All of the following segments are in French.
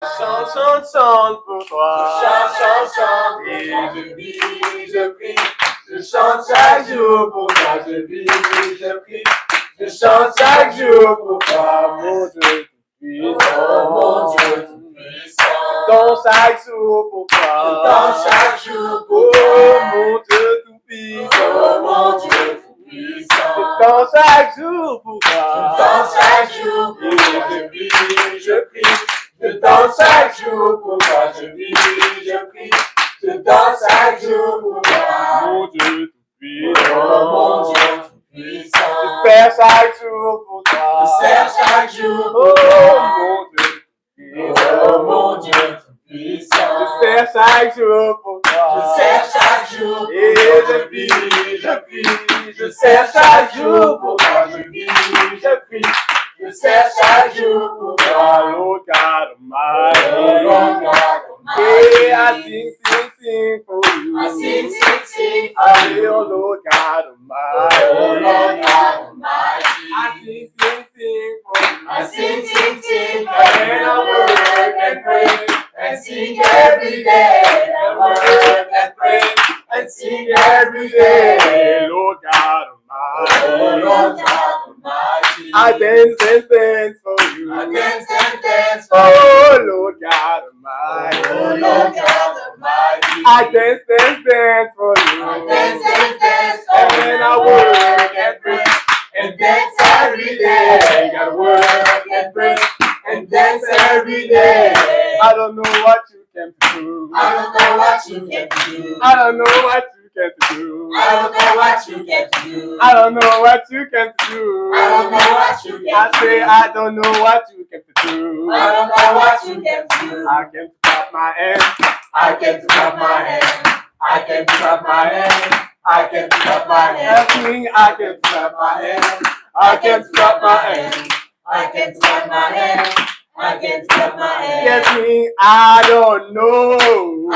Chante, chante, chante pour toi. Chante, chante, chante. Et je vis, je prie. Je chante chaque jour pour toi. Je vis, je prie. Je chante chaque jour pour toi, mon Dieu tout-puissant. Mon Dieu tout-puissant. Dans chaque jour pour toi. Dans chaque jour pour Oh, toi. mon Dieu tout-puissant. Oh, mon Dieu tout-puissant. Dans chaque jour pour toi. Dans chaque jour pour toi. Je vis, je prie. Je danse chaque jour pour toi. Je vis, je prie. Je danse chaque jour pour toi. Mon Dieu tout-puissant. Oh, mon Dieu tout-puissant. Je sers chaque jour pour toi. Je sers chaque jour pour Oh, toi. mon Dieu tout-puissant. Oh, mon Dieu tout-puissant. Je sers chaque jour pour toi. Je sers chaque jour pour Et toi. je vis, je prie. Je sers chaque jour pour toi. Je vis, je prie. Je sers chaque jour pour toi. Lord God Almighty. Oh, Lord God Yeah, I Almighty. sing for you. I sing for Oh, you. Lord God Almighty. Oh, Lord God Almighty. I sing for you. I sing for And I you. work and pray And sing every day. I work and pray. and sing every day, Lord God Oh, Almighty. Lord God Almighty. I dance for you. I dance for you. Oh, Lord God Almighty. Oh, Lord God Almighty. I dance for you. I dance for And you. then I work and pray and dance every day. Gotta work and pray and dance every day. I don't know what you came to do. I don't know what you can do. I don't know what you came to do. I don't know what you can do. I don't know what you came to do. I don't know what you can I say do. I don't know what you came to do. I don't know what you can do. I came to clap my hands. I can clap my hands. I can clap my hands. I can clap my hands. Everything I can clap my hands. I can clap my hands. I can clap my hands. I can clap my hands. Yes, me, I don't know I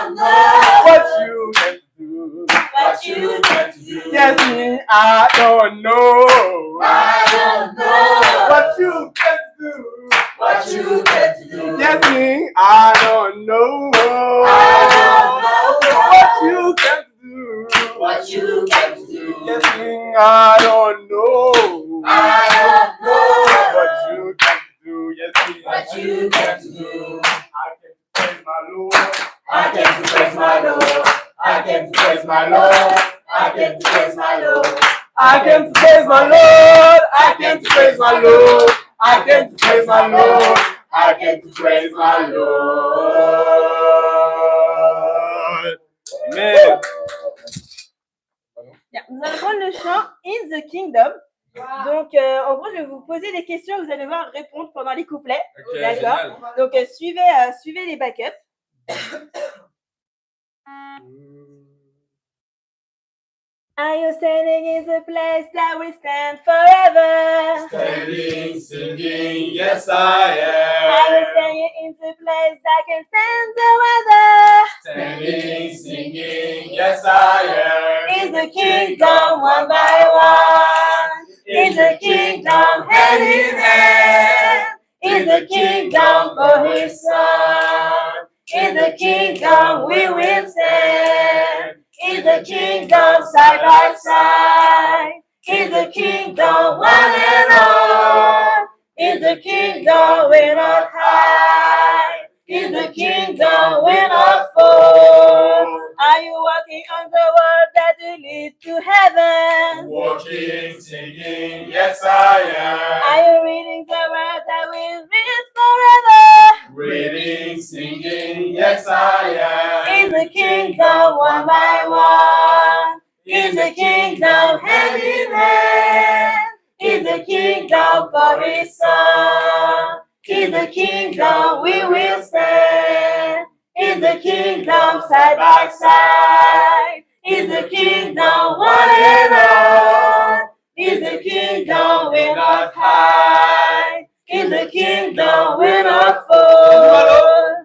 don't know what you can do. what you can do. Yes, me, I don't know I don't know what you can do. what you can do. Yes, me, I don't know I what you can do. what you can do. Yes, me, I don't know I don't know what you can do. Yes, me, what you can do. I can praise my Lord. I can praise my Lord. I can praise my Lord. I can praise my Lord. I can praise my Lord. I can praise my Lord. I can praise my Lord. I can praise my Lord. Amen. Bien, nous allons prendre le chant In the Kingdom. Donc, en gros, je vais vous poser des questions, vous allez voir répondre pendant les couplets. Ok, D'accord. génial. Donc, suivez les backups. Are you standing in the place that will stand forever? Standing, singing, yes I Are you am. standing in the place that can stand the weather? Standing, singing, yes I am. Is the kingdom one by one? Is the kingdom hand in hand? Is the kingdom for his son? Is the kingdom we will stand? Is the kingdom side by side? Is the kingdom one and all? Is the kingdom will not hide? Is the kingdom will not fall? Are you walking on the road that will lead to heaven? Walking, singing, yes I am. Are you reading the word that will read forever? Reading, singing, yes I am. Is the kingdom one by one? Is the kingdom hand in hand? Is the kingdom for his son? Is the kingdom we will stand? Is the kingdom side by side? Is the kingdom one and all? Is the kingdom will not hide? Is the kingdom will not fall?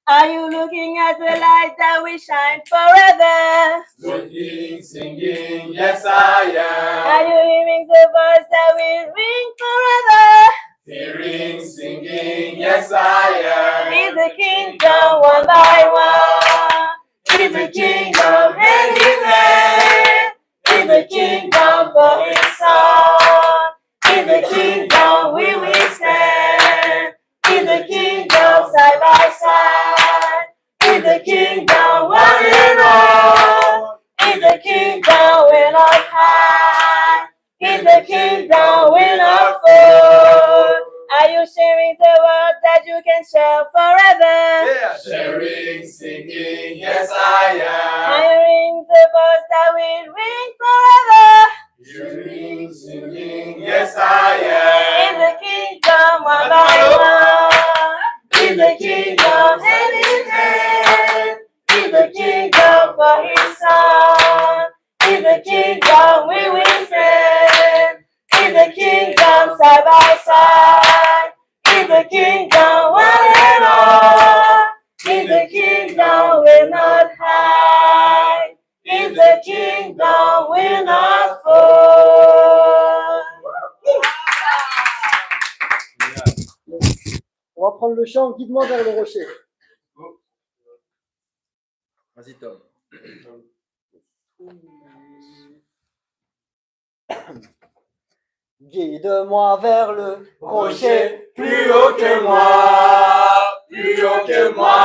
Are you looking at the light that will shine forever? Walking, singing, yes I Are am. you hearing the voice that will ring forever? Hearing, singing, yes I am. He's the kingdom one by one. He's the kingdom hand in hand. He's the kingdom for his son. He's the kingdom we will stand. He's the kingdom side by side. He's the kingdom one and all. He's the kingdom we're not high. He's the kingdom we're not full. Are you sharing the word that you can share forever? Yeah. Sharing, singing, yes I am. Hearing the voice that will ring forever. Hearing, singing, yes I am. He's the kingdom one by one. He's the kingdom hand in hand. He's the kingdom for his son. He's the kingdom we will stand. He's the kingdom side by side. He's the kingdom one and all. He's the kingdom we're not high. He's the kingdom we're not full. On va prendre le chant, guide-moi vers le rocher. Vas-y Tom. Guide-moi vers le rocher. Plus haut que moi, plus haut que moi,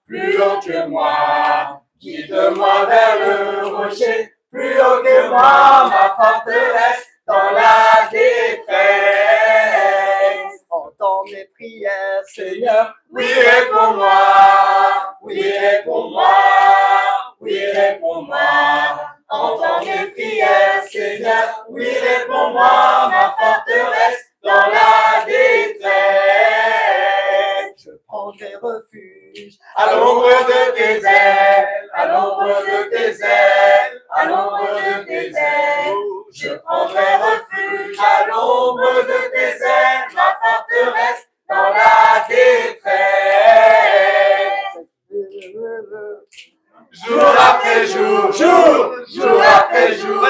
plus haut que moi. Guide-moi vers le rocher, plus haut que moi, ma forteresse dans la détresse. Entends mes prières, Seigneur. Oui, réponds-moi, oui, réponds-moi, oui, réponds-moi. Entends mes prières, Seigneur, oui, réponds-moi, ma forteresse dans la détresse. Je prendrai refuge À l'ombre de tes ailes, à l'ombre de tes ailes, à l'ombre de tes ailes. Je prendrai refuge à l'ombre de tes ailes, ma forteresse dans la détresse. Jour après jour, jour après jour,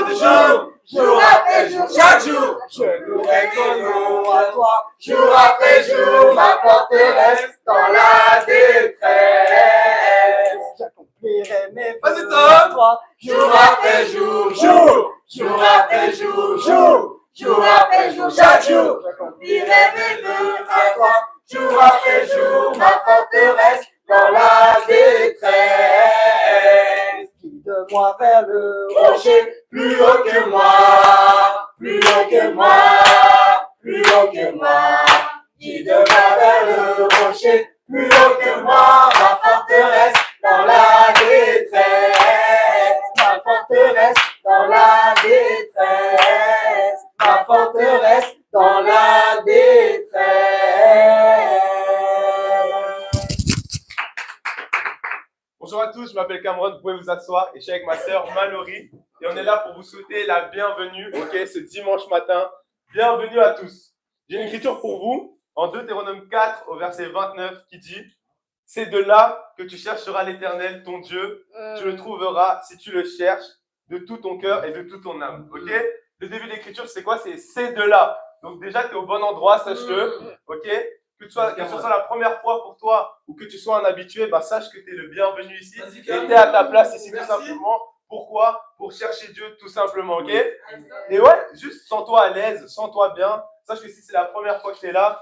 jour après jour, chaque jour, je louerai ton nom à toi. Jour après jour, ma forteresse dans la détresse. J'accomplirai mes Vas-y, vœux Tom. à toi. Jour après jour, jour après jour, jour après jour, chaque jour, j'accomplirai mes vœux à toi. Jour après jour, ma forteresse dans la détresse. Guide-moi vers le Rocher plus haut que moi, plus haut que moi, plus haut que moi. Guide-moi vers le rocher plus haut que moi, ma forteresse dans la détresse. Ma forteresse dans la détresse. Ma forteresse dans la détresse. Bonjour à tous, je m'appelle Cameron, vous pouvez vous asseoir et je suis avec ma sœur Mallory et on est là pour vous souhaiter la bienvenue, ce dimanche matin. Bienvenue à tous. J'ai une écriture pour vous en Deutéronome 4 au verset 29 qui dit « C'est de là que tu chercheras l'Éternel, ton Dieu, tu le trouveras si tu le cherches de tout ton cœur et de toute ton âme. » Le début de l'écriture, c'est quoi? C'est de là. Donc déjà, tu es au bon endroit, sache-le. Que ce soit la première fois pour toi ou que tu sois un habitué, sache que tu es le bienvenu ici. Et tu es à ta place ici tout simplement. Pourquoi? Pour chercher Dieu tout simplement, Et ouais, juste sens-toi à l'aise, sens-toi bien. Sache que si c'est la première fois que tu es là,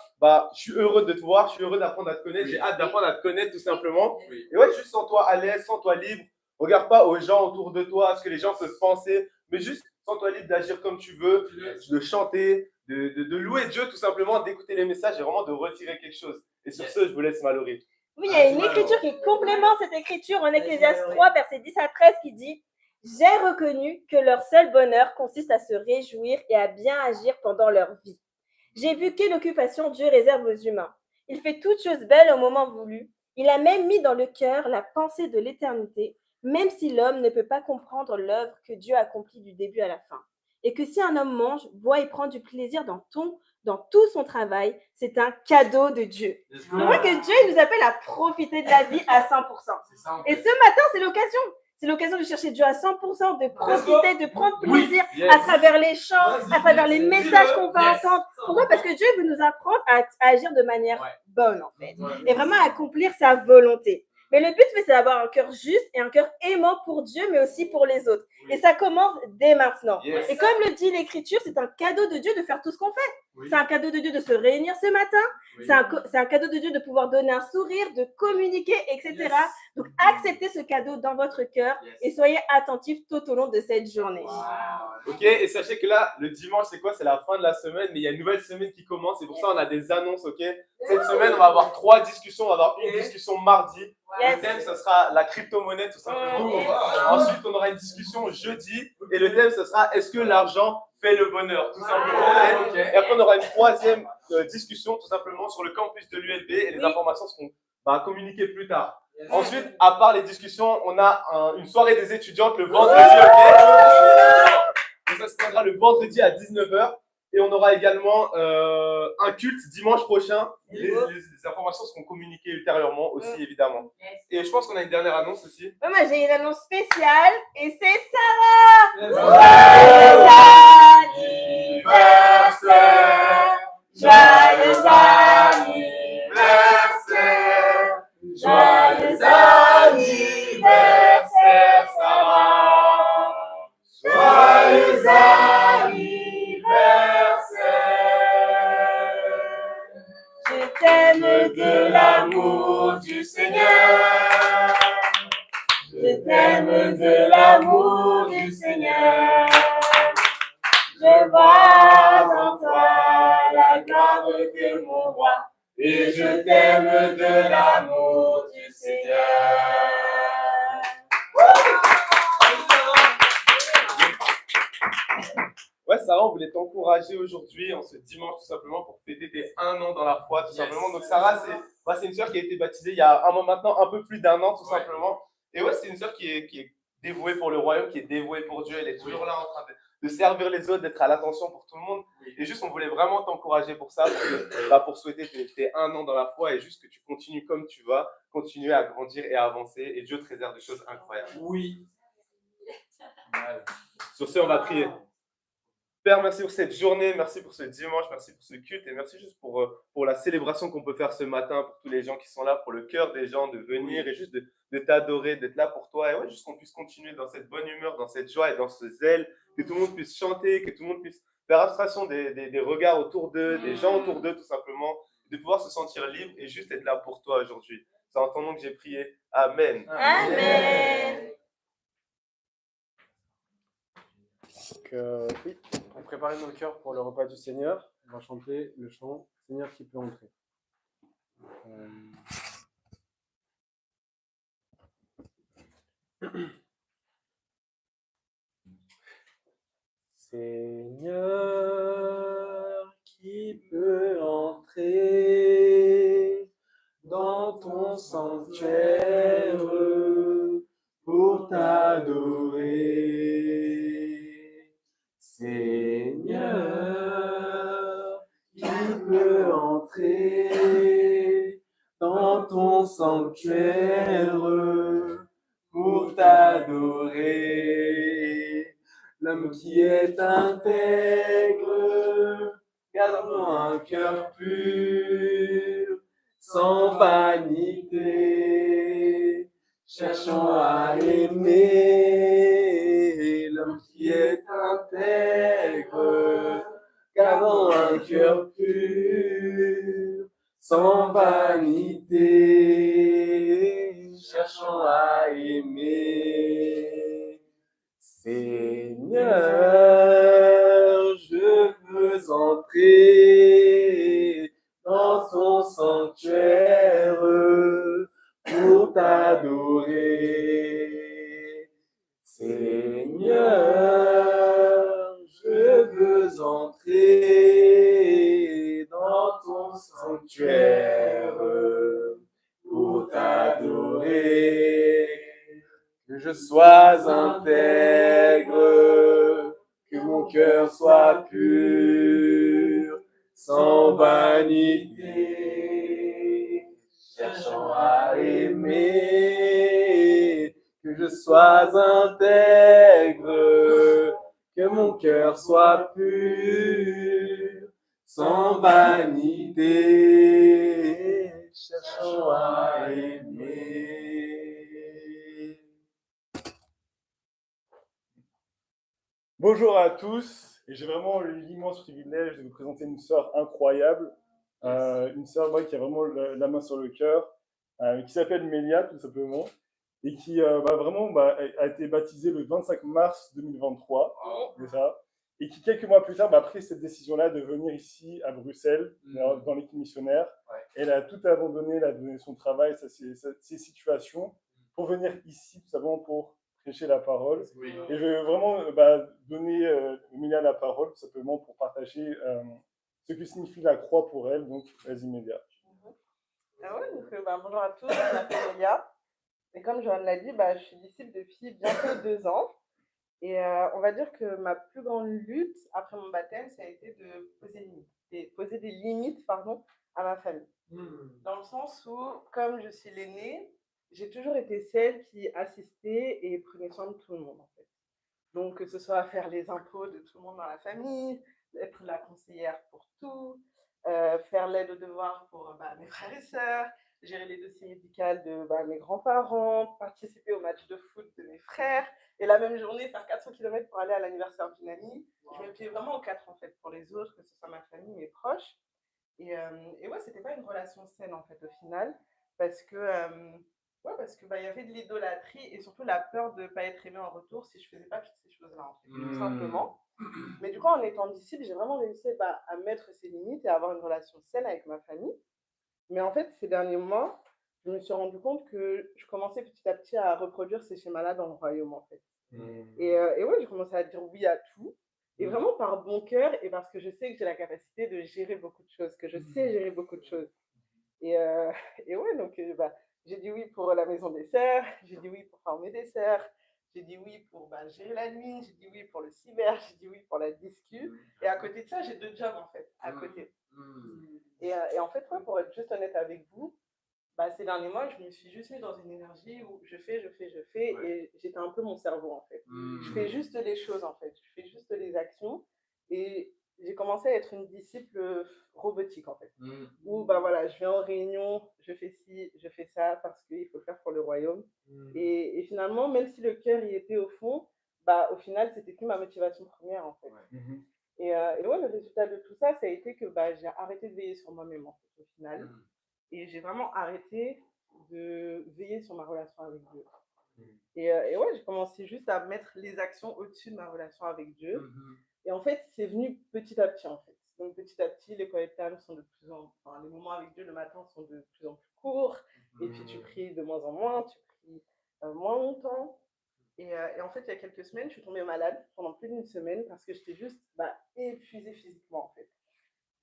je suis heureux de te voir, je suis heureux d'apprendre à te connaître, j'ai hâte d'apprendre à te connaître tout simplement. Et ouais, juste sens-toi à l'aise, sens-toi libre. Regarde pas aux gens autour de toi, ce que les gens peuvent penser, mais juste sens-toi libre d'agir comme tu veux, de chanter, de louer Dieu tout simplement, d'écouter les messages et vraiment de retirer quelque chose. Et sur ce, je vous laisse Mallory. Oui, il y a une écriture qui complémente cette écriture en Ecclésiaste 3, versets 10 à 13, qui dit « J'ai reconnu que leur seul bonheur consiste à se réjouir et à bien agir pendant leur vie. J'ai vu quelle occupation Dieu réserve aux humains. Il fait toutes choses belles au moment voulu. Il a même mis dans le cœur la pensée de l'éternité, même si l'homme ne peut pas comprendre l'œuvre que Dieu accomplit du début à la fin. Et que si un homme mange, boit et prend du plaisir dans tout son travail, c'est un cadeau de Dieu. On voit que Dieu nous appelle à profiter de la vie à 100%. Et ce matin, c'est l'occasion. C'est l'occasion de chercher Dieu à 100%, de profiter, de prendre plaisir Yes. à travers les chants, à travers les messages qu'on va Yes. entendre. Pourquoi? Parce que Dieu veut nous apprendre à agir de manière bonne, en fait, et vraiment à accomplir sa volonté. Mais le but, c'est d'avoir un cœur juste et un cœur aimant pour Dieu, mais aussi pour les autres. Et ça commence dès maintenant. Yes. Et comme le dit l'Écriture, c'est un cadeau de Dieu de faire tout ce qu'on fait. C'est un cadeau de Dieu de se réunir ce matin. C'est un cadeau de Dieu de pouvoir donner un sourire, de communiquer, etc. Donc, acceptez ce cadeau dans votre cœur et soyez attentifs tout au long de cette journée. Ok, et sachez que là, le dimanche, c'est quoi? C'est la fin de la semaine, mais il y a une nouvelle semaine qui commence. Et pour ça, on a des annonces, ok? Cette semaine, on va avoir 3 discussions. On va avoir une discussion mardi. Le thème, ce sera la crypto-monnaie, tout simplement. Ensuite, on aura une discussion jeudi. Et le thème, ce sera est-ce que l'argent fait le bonheur, tout simplement. Et après, on aura une 3e discussion, tout simplement, sur le campus de l'ULB. Et les informations seront communiquées plus tard. Ensuite, à part les discussions, on a une soirée des étudiantes le vendredi, ok? Donc ça se tiendra le vendredi à 19h. Et on aura également un culte dimanche prochain. Les informations seront communiquées ultérieurement aussi, évidemment. Et je pense qu'on a une dernière annonce aussi. Ouais, moi, j'ai une annonce spéciale et c'est Sarah! Joyeux anniversaire! Joyeux anniversaire, Sarah! Joyeux Je t'aime de l'amour du Seigneur. Je t'aime de l'amour du Seigneur. Je vois en toi la gloire de mon roi. Et je t'aime de l'amour du Seigneur. Ouais, Sarah, on voulait t'encourager aujourd'hui, en ce dimanche, tout simplement, pour fêter tes 1 an dans la foi, tout simplement. Donc, Sarah, c'est une sœur qui a été baptisée il y a maintenant un peu plus d'1 an, tout simplement. Et ouais, c'est une sœur qui est dévouée pour le royaume, qui est dévouée pour Dieu. Elle est toujours là en train de servir les autres, d'être à l'attention pour tout le monde. Et juste, on voulait vraiment t'encourager pour ça, pour souhaiter tes 1 an dans la foi et juste que tu continues comme tu vas, continuer à grandir et à avancer. Et Dieu te réserve des choses incroyables. Oui. Sur ce, on va prier. Père, merci pour cette journée, merci pour ce dimanche, merci pour ce culte et merci juste pour la célébration qu'on peut faire ce matin, pour tous les gens qui sont là, pour le cœur des gens de venir et juste de t'adorer, d'être là pour toi. Et ouais, juste qu'on puisse continuer dans cette bonne humeur, dans cette joie et dans ce zèle, que tout le monde puisse chanter, que tout le monde puisse faire abstraction des regards autour d'eux, des gens autour d'eux tout simplement, de pouvoir se sentir libre et juste être là pour toi aujourd'hui. C'est en ton nom que j'ai prié. Amen. Amen. Donc, oui, on prépare nos cœurs pour le repas du Seigneur. On va chanter le chant Seigneur qui peut entrer. Seigneur qui peut entrer dans ton sanctuaire pour t'adorer. Seigneur, qui peut entrer dans ton sanctuaire pour t'adorer. L'homme qui est intègre, gardons un cœur pur, sans vanité, cherchons à aimer. L'homme qui est intègre, gardons un cœur pur, sans vanité, cherchons à aimer. Seigneur, je veux entrer dans ton sanctuaire pour t'adorer. Seigneur, je veux entrer dans ton sanctuaire pour t'adorer. Que je sois intègre, que mon cœur soit pur, sans vanité, cherchant à aimer. Que je sois intègre, que mon cœur soit pur, sans vanité, cherchons à aimer. Bonjour à tous, et j'ai vraiment l'immense privilège de vous présenter une sœur incroyable, une sœur qui a vraiment la main sur le cœur, qui s'appelle Mélia tout simplement, et qui a été baptisée le 25 mars 2023, c'est ça, et qui quelques mois plus tard a pris cette décision-là de venir ici à Bruxelles, dans l'équipe missionnaire. Elle a tout abandonné, elle a donné son travail, ses situations, pour venir ici tout simplement pour prêcher la parole. Oui. Et je vais vraiment donner Mélia la parole, tout simplement pour partager ce que signifie la croix pour elle. Donc, vas-y Mélia. Ah ouais, donc, bonjour à tous, je m'appelle Mélia. Et comme Joanne l'a dit, je suis disciple depuis bientôt 2 ans. Et on va dire que ma plus grande lutte après mon baptême, ça a été de poser des limites à ma famille. Dans le sens où, comme je suis l'aînée, j'ai toujours été celle qui assistait et prenait soin de tout le monde en fait. Donc que ce soit faire les impôts de tout le monde dans la famille, être la conseillère pour tout, faire l'aide aux devoirs pour mes frères et sœurs, gérer les dossiers médicaux de mes grands-parents, participer au match de foot de mes frères, et la même journée faire 400 km pour aller à l'anniversaire d'une amie. Je me pliais vraiment aux quatre en fait, pour les autres, que ce soit ma famille, mes proches. Et ouais, c'était pas une relation saine en fait au final, parce que il y avait de l'idolâtrie et surtout la peur de pas être aimée en retour si je faisais pas toutes ces choses-là en fait, tout simplement. Mais du coup, en étant disciple, j'ai vraiment réussi à mettre ces limites et à avoir une relation saine avec ma famille. Mais en fait, ces derniers mois, je me suis rendu compte que je commençais petit à petit à reproduire ces schémas-là dans le royaume en fait. Et ouais, j'ai commencé à dire oui à tout. Et vraiment par bon cœur et parce que je sais que j'ai la capacité de gérer beaucoup de choses, que je sais gérer beaucoup de choses. Et, et ouais, donc j'ai dit oui pour la maison des sœurs, j'ai dit oui pour former des sœurs, j'ai dit oui pour gérer la nuit, j'ai dit oui pour le cyber, j'ai dit oui pour la discu. Et à côté de ça, j'ai 2 jobs en fait, à côté. Et en fait, ouais, pour être juste honnête avec vous, ces derniers mois, je me suis juste mis dans une énergie où je fais, et j'étais un peu mon cerveau en fait. Je fais juste les choses en fait, je fais juste les actions, et j'ai commencé à être une disciple robotique en fait. Où voilà, je vais en réunion, je fais ci, je fais ça parce qu'il faut le faire pour le royaume. Et finalement, même si le cœur y était au fond, au final, c'était plus ma motivation première en fait. Et ouais, le résultat de tout ça, ça a été que j'ai arrêté de veiller sur moi-même en fait, au final. Et j'ai vraiment arrêté de veiller sur ma relation avec Dieu. Et ouais, j'ai commencé juste à mettre les actions au-dessus de ma relation avec Dieu. Et en fait, c'est venu petit à petit, en fait. Donc, petit à petit, les quiet times sont enfin, les moments avec Dieu le matin sont de plus en plus courts. Et puis, tu pries de moins en moins, tu pries moins longtemps. Et en fait, il y a quelques semaines, je suis tombée malade pendant plus d'1 semaine parce que j'étais juste épuisée physiquement, en fait.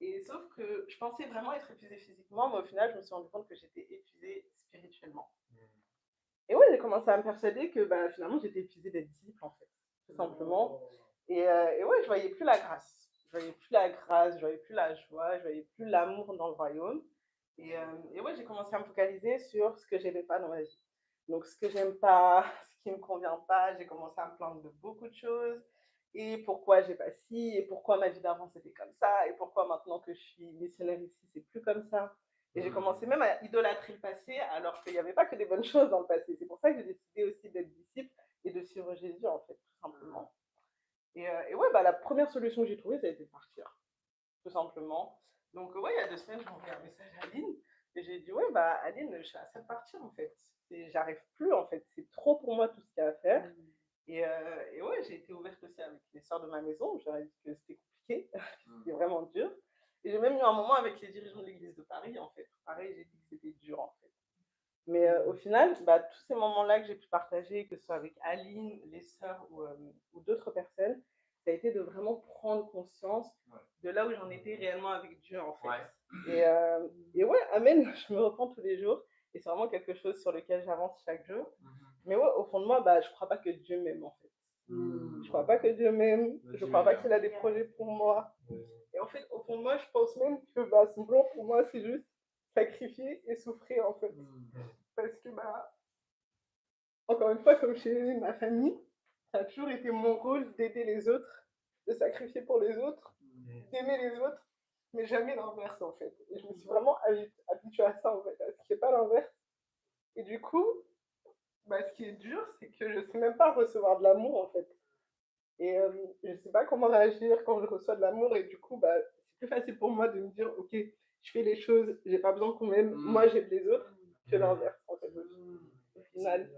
Et sauf que je pensais vraiment être épuisée physiquement, mais au final, je me suis rendu compte que j'étais épuisée spirituellement. Et ouais, j'ai commencé à me persuader que finalement, j'étais épuisée d'être disciple, en fait, tout simplement. Et ouais, je voyais plus la grâce. Je voyais plus la grâce, je voyais plus la joie, je voyais plus l'amour dans le royaume. Et ouais, j'ai commencé à me focaliser sur ce que j'aimais pas dans ma vie. Donc, ce que j'aime pas, ce qui me convient pas, j'ai commencé à me plaindre de beaucoup de choses. Et pourquoi j'ai pas ci, et pourquoi ma vie d'avant c'était comme ça, et pourquoi maintenant que je suis missionnaire ici, c'est plus comme ça. Et j'ai commencé même à idolâtrer le passé, alors qu'il n'y avait pas que des bonnes choses dans le passé. C'est pour ça que j'ai décidé aussi d'être disciple et de suivre Jésus, en fait, tout simplement. Et ouais, la première solution que j'ai trouvée, ça a été de partir, tout simplement. Donc, ouais, il y a 2 semaines, j'ai envoyé un message à Aline, et j'ai dit, ouais, Aline, je suis assez de partir, en fait. J'arrive plus, en fait. C'est trop pour moi tout ce qu'il y a à faire. Et ouais, j'ai été ouverte aussi avec les sœurs de ma maison. Je leur ai dit que c'était compliqué, c'était vraiment dur. Et j'ai même eu un moment avec les dirigeants de l'église de Paris, en fait. Pareil, j'ai dit que c'était dur, en fait. Mais au final, tous ces moments-là que j'ai pu partager, que ce soit avec Aline, les sœurs ou d'autres personnes, ça a été de vraiment prendre conscience de là où j'en étais réellement avec Dieu, en fait. Et ouais, amen, je me reprends tous les jours. Et c'est vraiment quelque chose sur lequel j'avance chaque jour. Mais ouais, au fond de moi, je crois pas que Dieu m'aime, en fait. Je crois pas que Dieu m'aime. Je crois pas qu'il a des projets pour moi. Et en fait, au fond de moi, je pense même que son plan pour moi, c'est juste sacrifier et souffrir, en fait. Parce que encore une fois, comme chez ma famille, ça a toujours été mon rôle d'aider les autres, de sacrifier pour les autres, d'aimer les autres, mais jamais l'inverse en fait. Et je me suis vraiment habituée à ça en fait, à ce qui n'est pas l'inverse. Et du coup, ce qui est dur, c'est que je ne sais même pas recevoir de l'amour en fait. Et je ne sais pas comment réagir quand je reçois de l'amour. Et du coup, c'est plus facile pour moi de me dire, ok, je fais les choses, j'ai pas besoin qu'on m'aime, moi j'aime les autres, que l'inverse en fait, au final.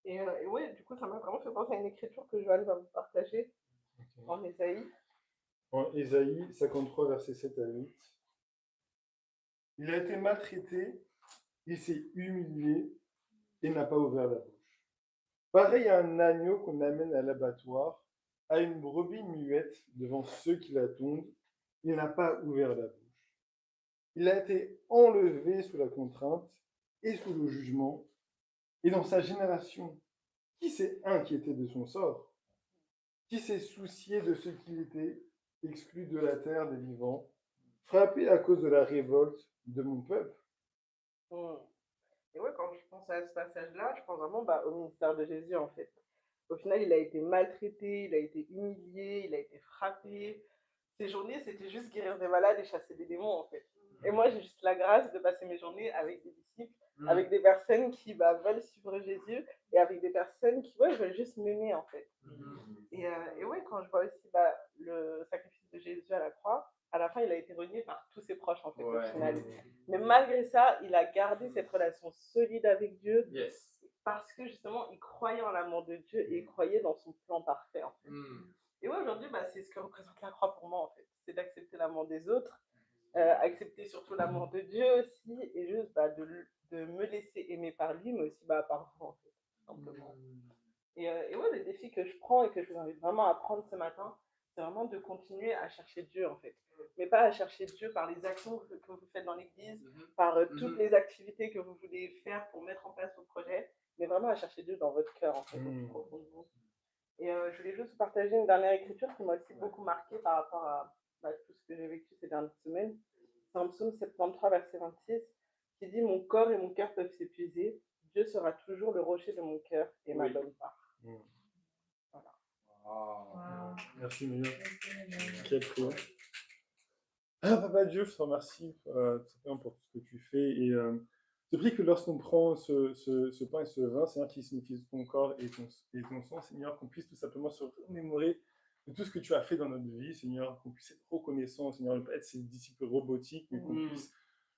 Et ouais, du coup, ça m'a vraiment fait penser à une écriture que Joël va vous partager en Ésaïe. En Ésaïe 53, versets 7 à 8. Il a été maltraité, il s'est humilié et n'a pas ouvert la bouche. Pareil à un agneau qu'on amène à l'abattoir, à une brebis muette devant ceux qui la tondent, il n'a pas ouvert la bouche. Il a été enlevé sous la contrainte et sous le jugement, et dans sa génération, qui s'est inquiété de son sort? Qui s'est soucié de ce qu'il était, exclu de la terre des vivants, frappé à cause de la révolte de mon peuple? Et ouais, quand je pense à ce passage-là, je pense vraiment au ministère de Jésus en fait. Au final, il a été maltraité, il a été humilié, il a été frappé. Ses journées, c'était juste guérir des malades et chasser des démons en fait. Et moi, j'ai juste la grâce de passer mes journées avec des disciples, avec des personnes qui veulent suivre Jésus et avec des personnes qui veulent juste m'aimer en fait. Et ouais, quand je vois aussi le sacrifice de Jésus à la croix, à la fin, il a été renié par tous ses proches en fait au final. Mais malgré ça, il a gardé cette relation solide avec Dieu parce que justement, il croyait en l'amour de Dieu et il croyait dans son plan parfait en fait. Et ouais, aujourd'hui, c'est ce que représente la croix pour moi en fait. C'est d'accepter l'amour des autres, accepter surtout l'amour de Dieu aussi et juste de me laisser aimer par lui, mais aussi par vous en fait, tout simplement. Et ouais, le défi que je prends et que je vous invite vraiment à prendre ce matin, c'est vraiment de continuer à chercher Dieu en fait. Mais pas à chercher Dieu par les actions que vous faites dans l'église, par toutes les activités que vous voulez faire pour mettre en place vos projets, mais vraiment à chercher Dieu dans votre cœur en fait, au plus profond de vous. Et je voulais juste vous partager une dernière écriture qui m'a aussi beaucoup marqué par rapport à tout ce que j'ai vécu ces dernières semaines. C'est en psaume 73, verset 26, qui dit « Mon corps et mon cœur peuvent s'épuiser, Dieu sera toujours le rocher de mon cœur et ma bonne part. » Voilà. Wow. Merci, Mia. Quelle prière. Papa Dieu, je te remercie pour tout ce que tu fais. Et je prie que lorsqu'on prend ce pain et ce vin, Seigneur, qui signifie ton corps et ton sang, Seigneur, qu'on puisse tout simplement se remémorer de tout ce que tu as fait dans notre vie, Seigneur, qu'on puisse être reconnaissant, Seigneur, ne pas être ces disciples robotiques, mais qu'on puisse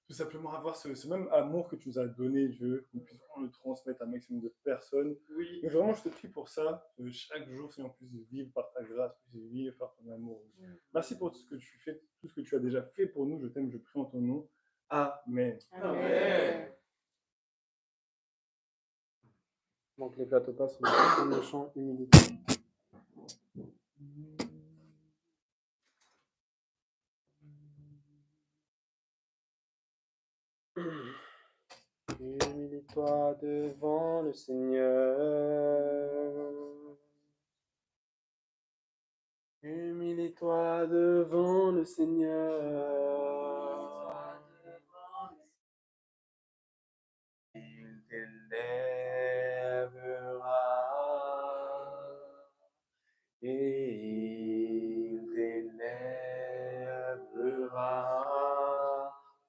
tout simplement avoir ce même amour que tu nous as donné, Dieu, qu'on puisse vraiment le transmettre à un maximum de personnes. Oui. Mais vraiment, je te prie pour ça, que chaque jour, Seigneur, puisse vivre par ta grâce, puisse vivre par ton amour. Merci pour tout ce que tu fais, tout ce que tu as déjà fait pour nous. Je t'aime, je prie en ton nom. Amen. Amen. Donc les plateaux passent, on le chant humilité. Humilie-toi devant le Seigneur. Humilie-toi devant le Seigneur. Il t'élèvera. Et il t'élèvera.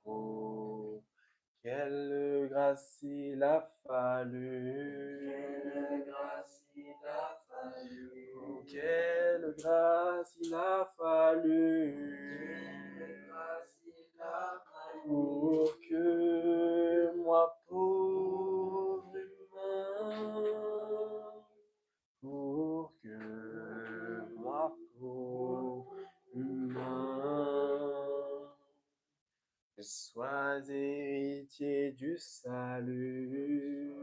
Oh, quelle grâce il a fallu. Quelle grâce il a fallu. Oh, quelle grâce il a fallu. Quelle grâce il a fallu. Pour que moi, pauvre humain, pour que moi, pauvre humain, je sois héritier du salut.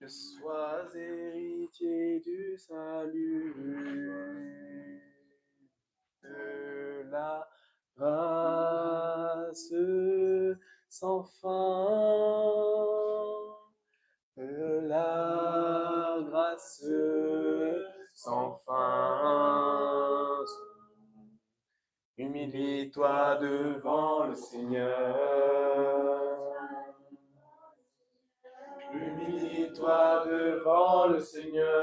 Je sois héritier du salut. De la grâce sans fin. De la grâce sans fin. Humilie-toi devant le Seigneur. devant le Seigneur.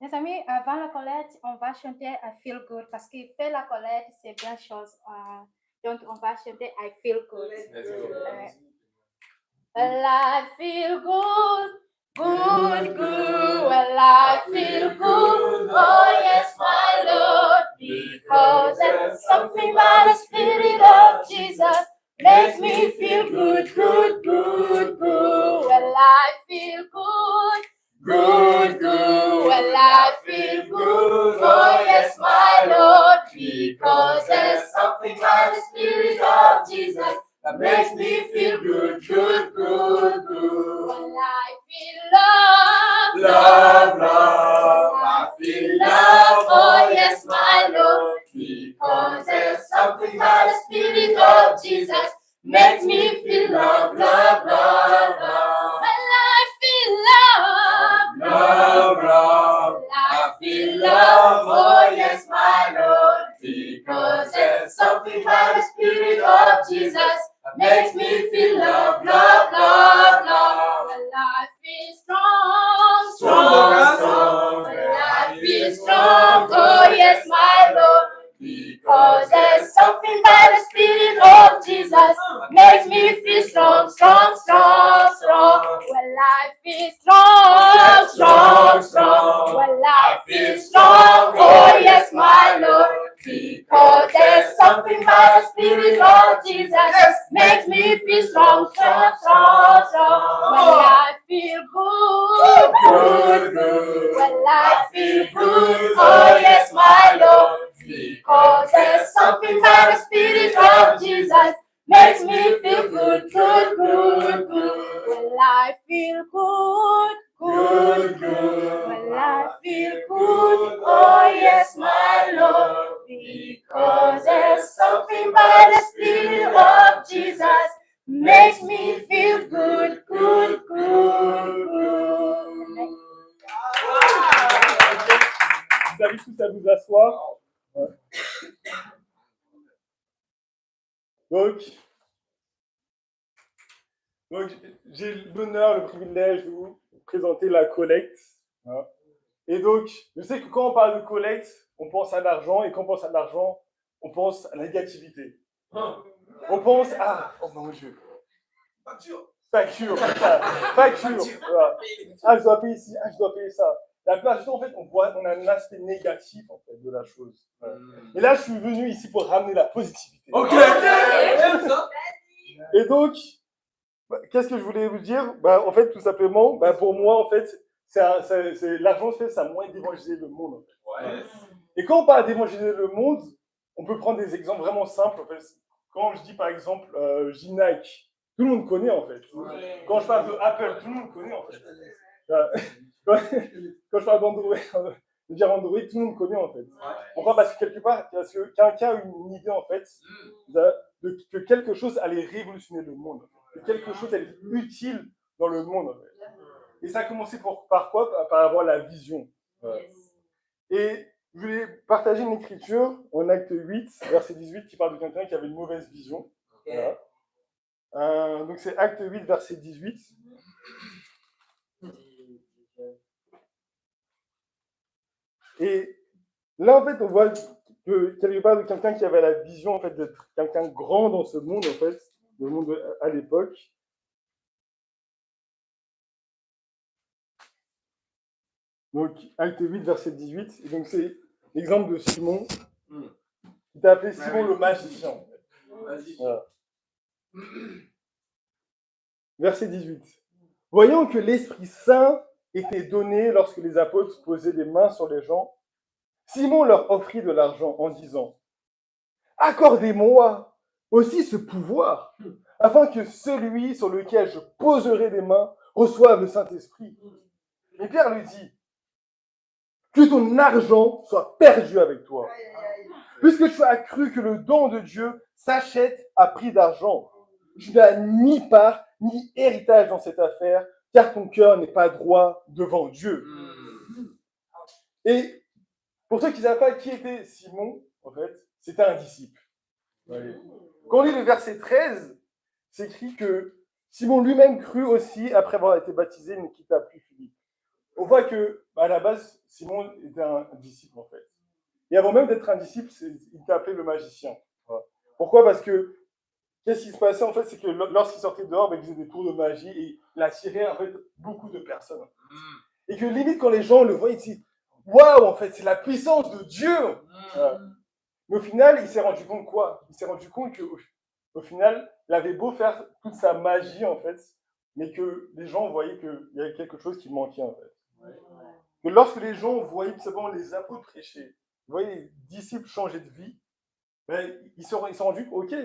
Les amis, avant la collecte, on va chanter I Feel Good parce que faire la collecte, c'est bien chose. Donc, on va chanter I Feel Good. Well, I feel good, good, good. Well, I feel good. Oh, yes, my Lord. Because there's something about the Spirit of Jesus makes me feel good, good, good, good. Well, I feel good. Good, good, well I feel good, oh yes my Lord, because there's something by the Spirit of Jesus that makes me feel good, good, good, good. Well I feel love, Love, love, I feel love, oh yes my Lord, because there's something by the Spirit of Jesus makes me feel love, love, love, love. Well I feel love. love, love. I feel love, oh yes, my Lord, because there's something by the Spirit of Jesus that makes me feel love, love, love, love. Well, I feel strong, strong, strong. Well, I feel strong, oh yes, my Lord, because there's something by the Spirit of Jesus that makes me feel strong, strong, strong, strong. Well, I feel strong, strong, strong. Well, I feel strong, oh yes, my Lord, because there's something by the Spirit of Jesus makes me feel strong, strong, strong, strong. Well, I feel good, good, good. Well, I feel good, oh yes, my Lord, because there's something by the Spirit of Jesus makes me feel good, good, good, good. Well, I feel good, good, good. Well, I feel good, oh yes, my Lord, because there's something by the Spirit of Jesus makes me feel good, good, good, good. Vous avez tous à vous asseoir. Ouais. Donc, j'ai l'honneur, le privilège de vous présenter la collecte. Hein. Et donc, je sais que quand on parle de collecte, on pense à l'argent, et quand on pense à l'argent, on pense à la négativité. On pense à... Oh mon Dieu. Facture. Voilà. Ah, je dois payer ci, ah, je dois payer ça. La plupart du temps, en fait, on a un aspect négatif en fait, de la chose. Ouais. Et là, je suis venu ici pour ramener la positivité. Ok. Et donc, qu'est-ce que je voulais vous dire? En fait, tout simplement, pour moi, en fait, l'argent, en fait, c'est un moyen d'évangéliser le monde. En fait. Ouais. Et quand on parle d'évangéliser le monde, on peut prendre des exemples vraiment simples. En fait. Quand je dis, par exemple, je dis Nike, tout le monde connaît, en fait. Ouais. Quand je parle de Apple, tout le monde connaît, en fait. Quand je parle d'Android, de dire Android, tout le monde connaît, en fait. Ouais. Pourquoi? Parce que quelqu'un a une idée, en fait, que quelque chose allait révolutionner le monde. Que quelque chose allait être utile dans le monde. En fait. Et ça a commencé par quoi? Par avoir la vision. Ouais. Et je voulais partager une écriture en acte 8, verset 18, qui parle de quelqu'un qui avait une mauvaise vision. Okay. Voilà. Donc c'est acte 8, verset 18. Et là, en fait, on voit que quelque part de quelqu'un qui avait la vision en fait, d'être quelqu'un grand dans ce monde, en fait, le monde à l'époque. Donc, acte 8, verset 18. Et donc, c'est l'exemple de Simon, qui t'a appelé Simon le magicien. En fait. Vas-y. Voilà. Verset 18. Voyant que l'Esprit Saint était donné lorsque les apôtres posaient les mains sur les gens, Simon leur offrit de l'argent en disant « Accordez-moi aussi ce pouvoir, afin que celui sur lequel je poserai les mains reçoive le Saint-Esprit. Mais Pierre lui dit, que ton argent soit perdu avec toi, puisque tu as cru que le don de Dieu s'achète à prix d'argent. Tu n'as ni part ni héritage dans cette affaire, car ton cœur n'est pas droit devant Dieu. Et pour ceux qui ne savent pas qui était Simon, en fait, c'était un disciple. Quand on lit le verset 13, c'est écrit que Simon lui-même crut aussi après avoir été baptisé, mais quitta plus Philippe. On voit que, à la base, Simon était un disciple, en fait. Et avant même d'être un disciple, il était appelé le magicien. Voilà. Pourquoi? Parce que, qu'est-ce qui se passait, en fait, c'est que lorsqu'il sortait dehors, il faisait des tours de magie et il attirait, en fait, beaucoup de personnes. Et que limite, quand les gens le voyaient, ils disaient, waouh, en fait, c'est la puissance de Dieu. Voilà. Mais au final, il s'est rendu compte quoi? Il s'est rendu compte qu'au final, il avait beau faire toute sa magie, en fait, mais que les gens voyaient qu'il y avait quelque chose qui manquait, en fait. Que lorsque les gens voyaient tout simplement les apôtres prêcher, voyaient les disciples changer de vie, ben, ils se sont rendus compte, ok,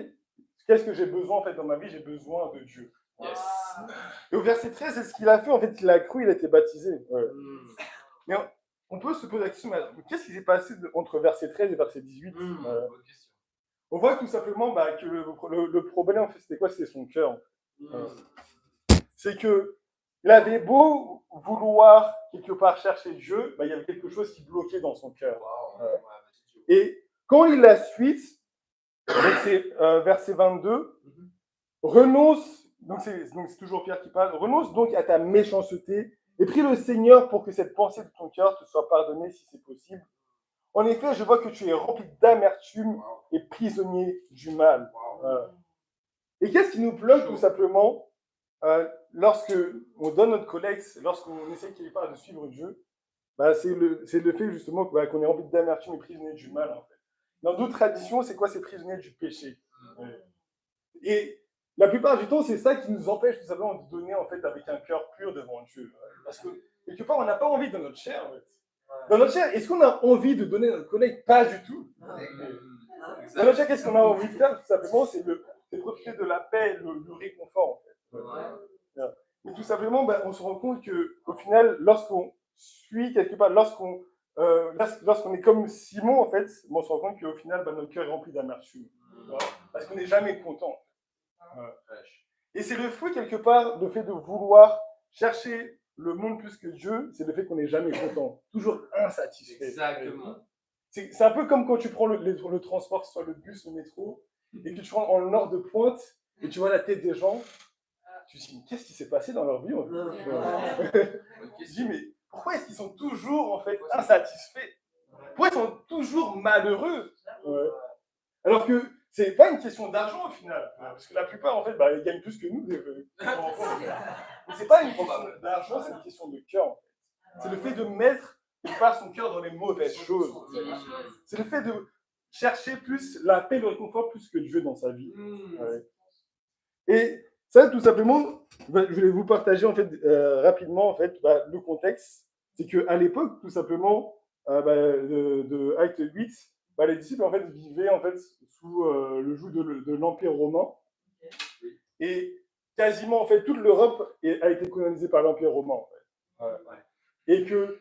qu'est-ce que j'ai besoin en fait dans ma vie? J'ai besoin de Dieu. Yes. Et au verset 13, c'est ce qu'il a fait, en fait, il a cru, il a été baptisé. Mais on peut se poser la question, mais qu'est-ce qui s'est passé entre verset 13 et verset 18? Bonne question. On voit tout simplement que le problème, en fait, c'était quoi? C'était son cœur. C'est que il avait beau vouloir quelque part chercher Dieu, il y avait quelque chose qui bloquait dans son cœur. Et quand il la suite, donc c'est verset 22, renonce, donc c'est toujours Pierre qui parle, renonce donc à ta méchanceté et prie le Seigneur pour que cette pensée de ton cœur te soit pardonnée si c'est possible. En effet, je vois que tu es rempli d'amertume et prisonnier du mal. Et qu'est-ce qui nous bloque tout simplement lorsque on donne notre collecte, lorsqu'on essaie quelque part de suivre Dieu, c'est le fait justement qu'on est rempli d'amertume et prisonnier du mal. En fait. Dans d'autres traditions, c'est quoi? C'est prisonnier du péché. Et la plupart du temps, c'est ça qui nous empêche tout simplement de donner en fait avec un cœur pur devant Dieu. Parce que quelque part, on n'a pas envie de notre chair. En fait. Dans notre chair, est-ce qu'on a envie de donner notre collecte? Pas du tout. Dans notre chair, qu'est-ce qu'on a envie de faire? Tout simplement, c'est profiter de la paix, le réconfort. En fait. Et tout simplement, on se rend compte qu'au final, lorsqu'on suit quelque part, lorsqu'on est comme Simon, en fait, on se rend compte qu'au final, notre cœur est rempli d'amertume. Parce qu'on n'est jamais content. Et c'est le fruit, quelque part, le fait de vouloir chercher le monde plus que Dieu, c'est le fait qu'on n'est jamais content. Toujours insatisfait. Exactement. C'est un peu comme quand tu prends le transport, soit le bus, le métro, et que tu rentres en heure de pointe, et tu vois la tête des gens, tu te dis, qu'est-ce qui s'est passé dans leur vie? Tu te dis, mais pourquoi est-ce qu'ils sont toujours en fait insatisfaits? Pourquoi ils sont toujours malheureux? Alors que c'est pas une question d'argent au final, parce que la plupart en fait, ils gagnent plus que nous. C'est pas une question d'argent, c'est une question de cœur. En fait. C'est le fait de mettre quelque part son cœur dans les mauvaises choses. C'est le fait de chercher plus la paix, le réconfort plus que Dieu dans sa vie. Et ça, tout simplement, je vais vous partager en fait rapidement en fait le contexte. C'est qu'à l'époque, tout simplement, de Acte 8, les disciples en fait vivaient en fait sous le joug de l'Empire romain, et quasiment en fait toute l'Europe a été colonisée par l'Empire romain. En fait. Et que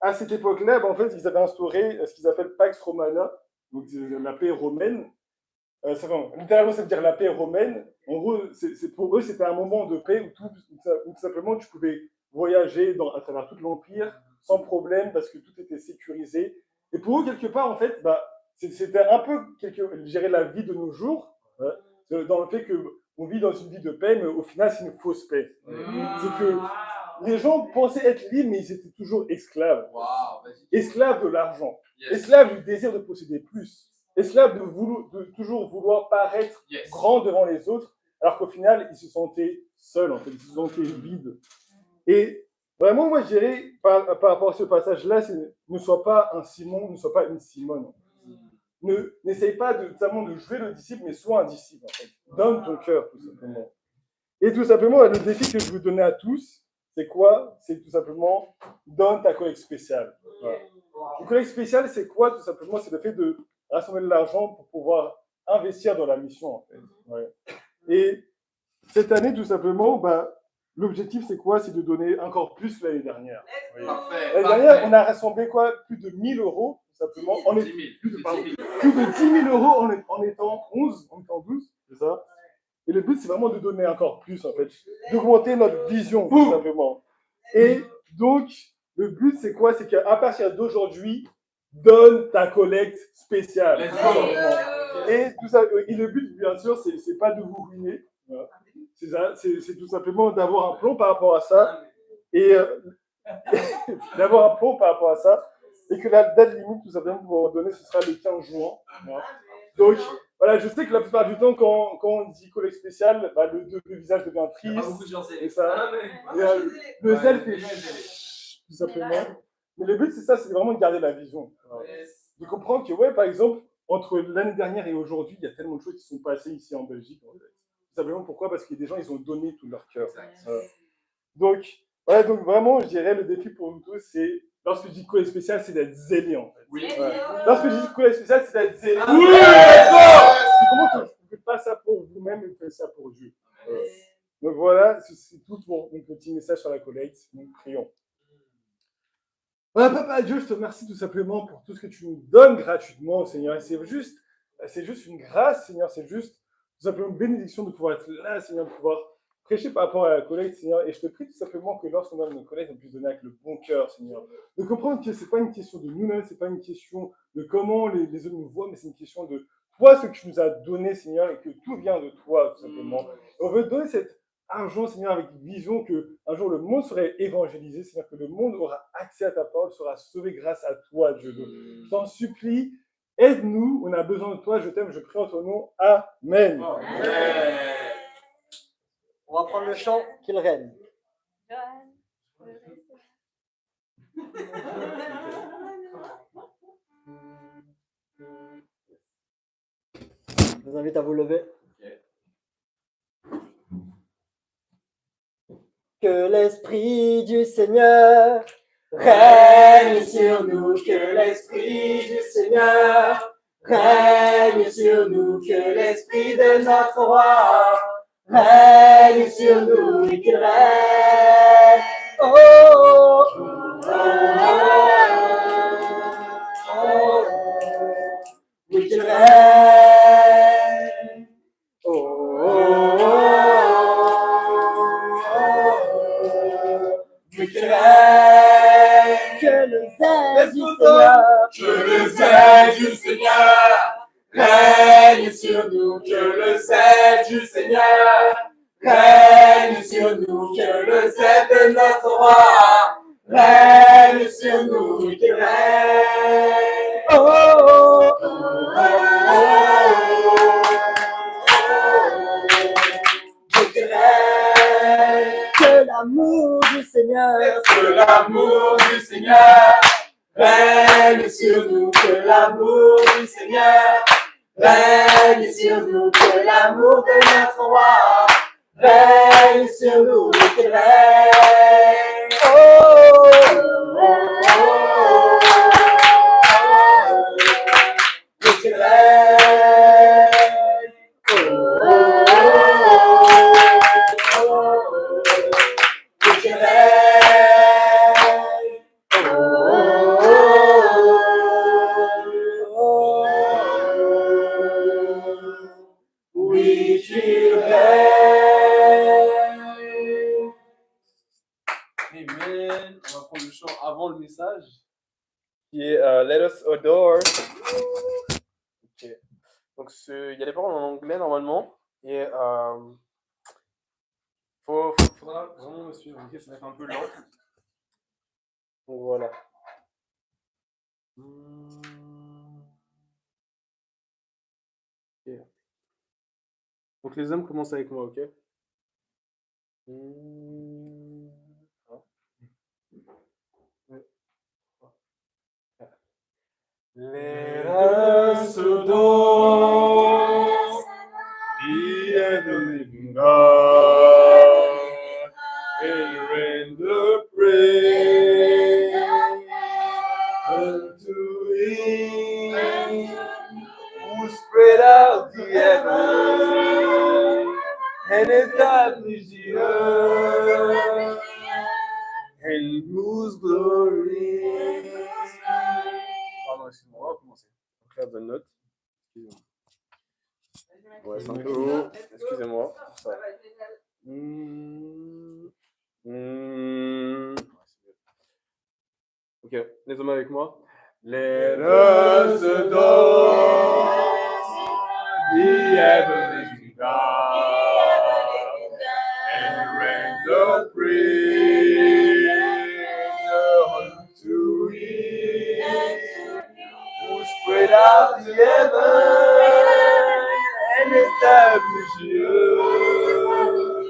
à cette époque-là, en fait, ils avaient instauré ce qu'ils appellent Pax Romana, donc la paix romaine. Littéralement, ça veut dire la paix romaine. En gros, pour eux, c'était un moment de paix où tout simplement tu pouvais voyager à travers tout l'Empire sans problème parce que tout était sécurisé. Et pour eux, quelque part, en fait, c'était un peu, gérer la vie de nos jours, dans le fait qu'on vit dans une vie de paix, mais au final, c'est une fausse paix. C'est que les gens pensaient être libres, mais ils étaient toujours esclaves. Esclaves de l'argent. Esclaves du désir de posséder plus. Esclaves de toujours vouloir paraître grand devant les autres, alors qu'au final, ils se sentaient seuls, en fait, ils se sentaient vides. Et vraiment, moi, je dirais, par rapport à ce passage-là, ne sois pas un Simon, ne sois pas une Simone. N'essaye pas de jouer le disciple, mais sois un disciple, en fait. Donne ton cœur, tout simplement. Et tout simplement, le défi que je veux donner à tous, c'est quoi? C'est tout simplement, donne ta collecte spéciale. Voilà. Une collecte spéciale, c'est quoi? Tout simplement, c'est le fait de rassembler de l'argent pour pouvoir investir dans la mission, en fait. Ouais. Et cette année, tout simplement, l'objectif, c'est quoi? C'est de donner encore plus que l'année dernière. Parfait. L'année dernière, on a rassemblé quoi? Plus de 1000 euros, tout simplement. Plus de 10 000 euros en étant 11, en étant 12, c'est ça? Et le but, c'est vraiment de donner encore plus, en fait. D'augmenter notre vision, tout simplement. Et donc, le but, c'est quoi? C'est qu'à partir d'aujourd'hui, donne ta collecte spéciale. Let's tout go. simplement. Et tout ça, et le but, bien sûr, c'est pas de vous ruiner. Voilà. C'est ça, c'est tout simplement d'avoir un plan par rapport à ça. Et d'avoir un plan par rapport à ça. Et que la date limite, tout simplement, pour donner, ce sera le 15 juin. Voilà. Donc, voilà, je sais que la plupart du temps, quand on dit collecte spéciale, le visage devient triste. Et ça, le zèle fait tout simplement. Mais le but, c'est ça, c'est vraiment de garder la vision. Voilà. De comprendre que, ouais, par exemple, entre l'année dernière et aujourd'hui, il y a tellement de choses qui sont passées ici en Belgique. En fait. Tout simplement, pourquoi? Parce que des gens, ils ont donné tout leur cœur. Donc, voilà, donc vraiment, je dirais, le défi pour nous tous, c'est, lorsque je dis collecte spéciale, c'est d'être zélé, en fait. Oui. Ouais. Lorsque je dis collecte spéciale, c'est d'être zélé. Oui. Comment vous ne faites pas ça pour vous-même, vous faites ça pour Dieu. Donc voilà, c'est tout pour mon petit message sur la collecte. Nous prions. Voilà, Papa Dieu, je te remercie tout simplement pour tout ce que tu nous donnes gratuitement, Seigneur. Et c'est juste une grâce, Seigneur. C'est juste tout simplement une bénédiction de pouvoir être là, Seigneur, de pouvoir prêcher par rapport à la collecte, Seigneur. Et je te prie tout simplement que lorsqu'on donne notre collecte, on puisse donner avec le bon cœur, Seigneur. De comprendre que ce n'est pas une question de nous-mêmes, ce n'est pas une question de comment les autres nous voient, mais c'est une question de toi, ce que tu nous as donné, Seigneur, et que tout vient de toi, tout simplement. Et on veut donner cet argent, Seigneur, avec vision qu'un jour le monde serait évangélisé, c'est-à-dire que le monde aura accès à ta parole, sera sauvé grâce à toi, Dieu. Donc, je t'en supplie, aide-nous, on a besoin de toi, je t'aime, je prie en ton nom. Amen. On va prendre le chant qu'il règne. Je vous invite à vous lever. Que l'Esprit du Seigneur règne sur nous, que l'Esprit du Seigneur règne sur nous, que l'Esprit de notre Roi règne sur nous et qu'il règne. Oh, oh, oh, oh, oh, oui, qu'il règne. Oh, oh, oh, oui, qu'il règne. Que le zèle du Seigneur, Que le zèle du Seigneur règne sur nous, que le zèle du Seigneur règne sur nous, que le zèle de notre Roi règne sur nous, qu'il règne. oh, oh, oh, Qu'il règne. que l'amour du Seigneur Que l'amour du Seigneur règne sur nous, que l'amour du Seigneur règne sur nous, que l'amour de notre Roi règne sur nous, qu'il règne. oh, Qu'il règne. Qu'il règne. Oui, qu'il règne. Amen. On va prendre le chant avant le message. Qui est Let Us Adore. Ok. Donc, il y a des paroles en anglais normalement. Et faudra vraiment me suivre. Ok, ça va être un peu lent. Donc voilà. Ok. Donc les hommes commencent avec moi, ok? Let us adore the ever-living God and render praise unto Him who spread out the heaven and establish the earth, and whose glory. Pardon, excuse-moi, on va recommencer. Donc là, bonne note. Excusez-moi. Ouais, c'est un peu haut. Excusez-moi. Ça. Ok, les hommes avec moi. Let us adore the heavenly God and render praise unto Him who spread out the heaven and established the earth,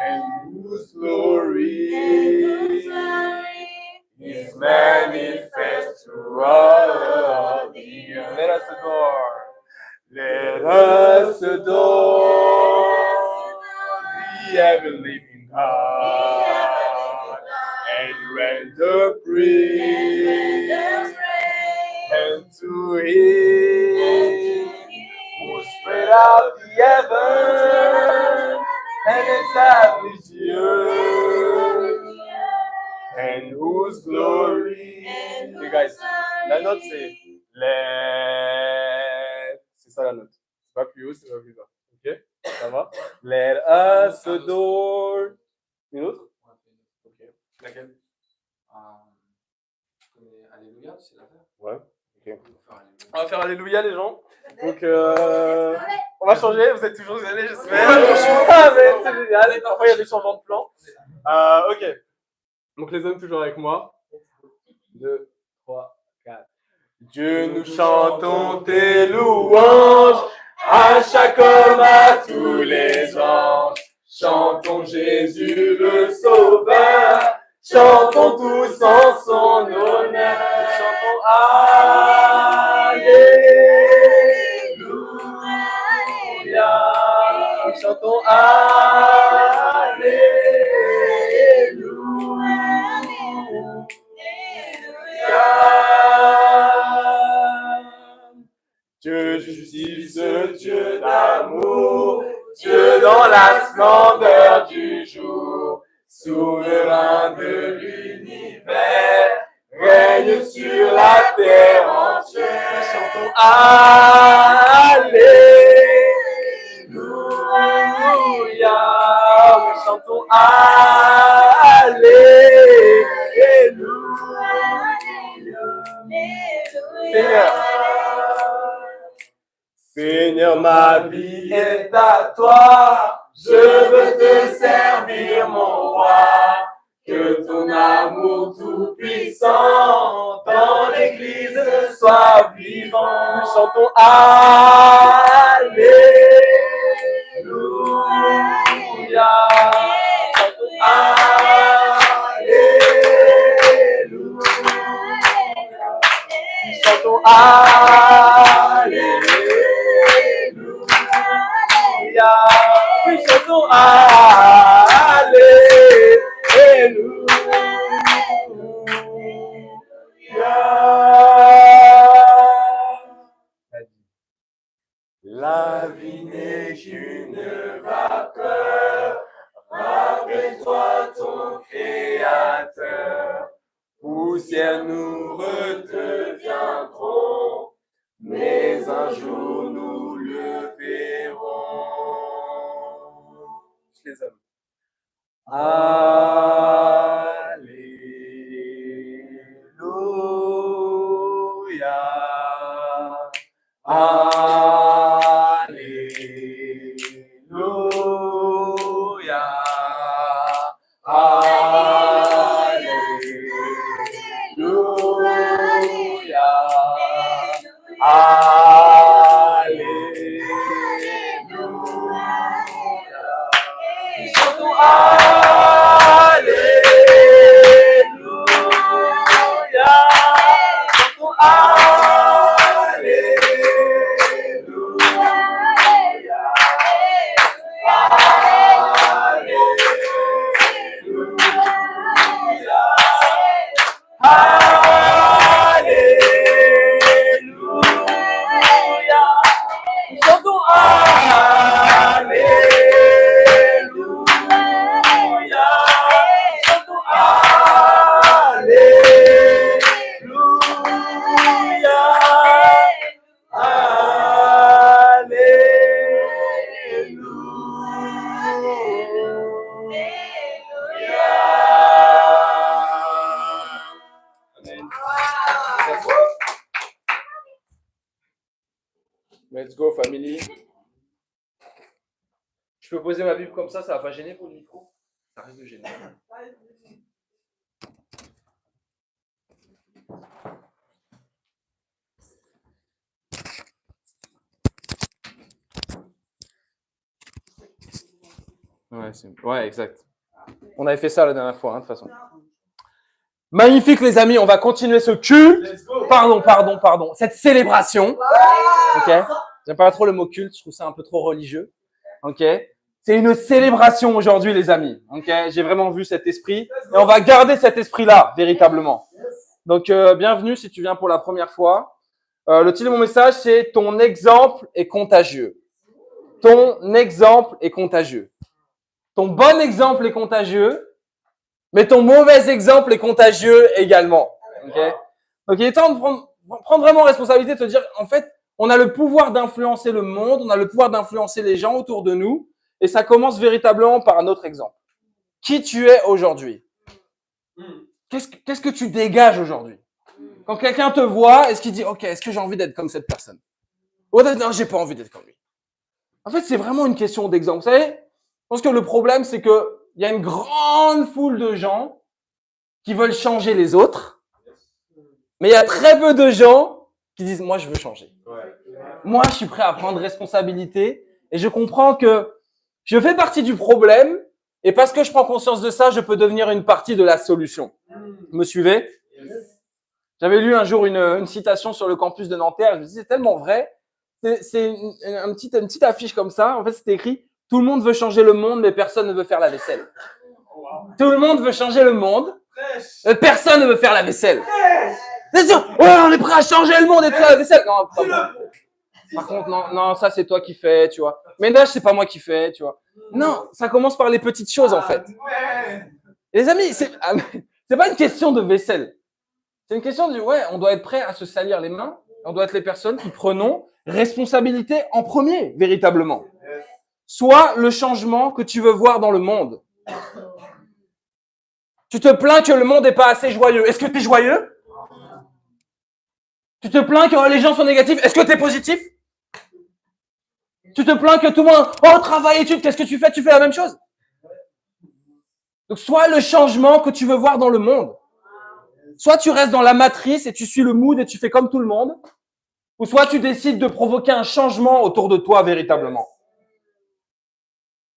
and whose glory is manifest throughout the earth. Let us adore. Let us adore the ever-living God and render praise unto Him who spread out the heaven and established the earth, and whose glory. Okay, guys, la note c'est let. C'est ça la note. C'est pas plus haut, c'est pas plus bas. Ok, ça va. Let us adore. Une autre? Ok. Laquelle? Alléluia, c'est la faire. Ouais. Ok. On va faire Alléluia, les gens. Donc, on va changer. Vous êtes toujours gênés, j'espère. Ah, mais c'est génial. Parfois, il y a des changements de plan. Ok. Donc, les hommes, toujours avec moi. 2, 3, 4. Dieu, nous chantons tes louanges, à chaque homme, à tous les anges. Chantons Jésus le Sauveur, chantons tous en son honneur. Chantons Alléluia. Nous chantons Dieu justice, Dieu d'amour, Dieu dans la splendeur du jour, souverain de l'univers, règne sur la terre entière. Chantons Alléluia. Nous chantons Alléluia. Seigneur. Seigneur, ma vie est à toi, je veux te servir, mon roi, que ton amour tout-puissant dans l'église soit vivant. Nous chantons Alléluia. Chantons Alléluia. Nous chantons Alléluia. Oui, chantons Alléluia. La vie n'est qu'une vapeur, rappelle-toi ton Créateur. Poussière nous redeviendrons, mais un jour nous le verrons. Les hommes. Alléluia. Alléluia. Alléluia. Alléluia. Nous chantons Alléluia. Chantons Alléluia. Alléluia. Let's go, family. Je peux poser ma Bible comme ça va pas gêner pour le micro? Ça risque de gêner. Ouais, exact. On avait fait ça la dernière fois, de toute façon. Magnifique, les amis. On va continuer ce culte. Pardon. Cette célébration. Ok. J'aime pas trop le mot culte. Je trouve ça un peu trop religieux. Ok. C'est une célébration aujourd'hui, les amis. Ok. J'ai vraiment vu cet esprit. Et on va garder cet esprit-là, véritablement. Donc, bienvenue si tu viens pour la première fois. Le titre de mon message, c'est « Ton exemple est contagieux ». Ton exemple est contagieux. Ton bon exemple est contagieux, mais ton mauvais exemple est contagieux également. Okay? Donc, il est temps de prendre vraiment responsabilité, de te dire, en fait, on a le pouvoir d'influencer le monde, on a le pouvoir d'influencer les gens autour de nous, et ça commence véritablement par un autre exemple. Qui tu es aujourd'hui? Qu'est-ce que tu dégages aujourd'hui? Quand quelqu'un te voit, est-ce qu'il dit, OK, est-ce que j'ai envie d'être comme cette personne? Ou non, j'ai pas envie d'être comme lui. En fait, c'est vraiment une question d'exemple. Vous savez, je pense que le problème, c'est que il y a une grande foule de gens qui veulent changer les autres, mais il y a très peu de gens qui disent « moi, je veux changer ». Moi, je suis prêt à prendre responsabilité et je comprends que je fais partie du problème et parce que je prends conscience de ça, je peux devenir une partie de la solution. Vous me suivez? J'avais lu un jour une citation sur le campus de Nanterre, je me dis c'est tellement vrai. C'est une petite affiche comme ça, en fait, c'était écrit « Tout le monde veut changer le monde, mais personne ne veut faire la vaisselle. » Tout le monde veut changer le monde, mais personne ne veut faire la vaisselle. C'est sûr, ouais, on est prêt à changer le monde et de faire la vaisselle. Non, par contre, non, ça c'est toi qui fais, tu vois. Ménage, c'est pas moi qui fais, tu vois. Non, ça commence par les petites choses, en fait. Et les amis, c'est pas une question de vaisselle. C'est une question de, ouais, on doit être prêt à se salir les mains. On doit être les personnes qui prenons responsabilité en premier, véritablement. Soit le changement que tu veux voir dans le monde. Tu te plains que le monde n'est pas assez joyeux. Est-ce que tu es joyeux? Tu te plains que les gens sont négatifs. Est-ce que tu es positif? Tu te plains que tout le monde, oh, travail, études, qu'est-ce que tu fais? Tu fais la même chose. Donc, soit le changement que tu veux voir dans le monde. Soit tu restes dans la matrice et tu suis le mood et tu fais comme tout le monde. Ou soit tu décides de provoquer un changement autour de toi véritablement.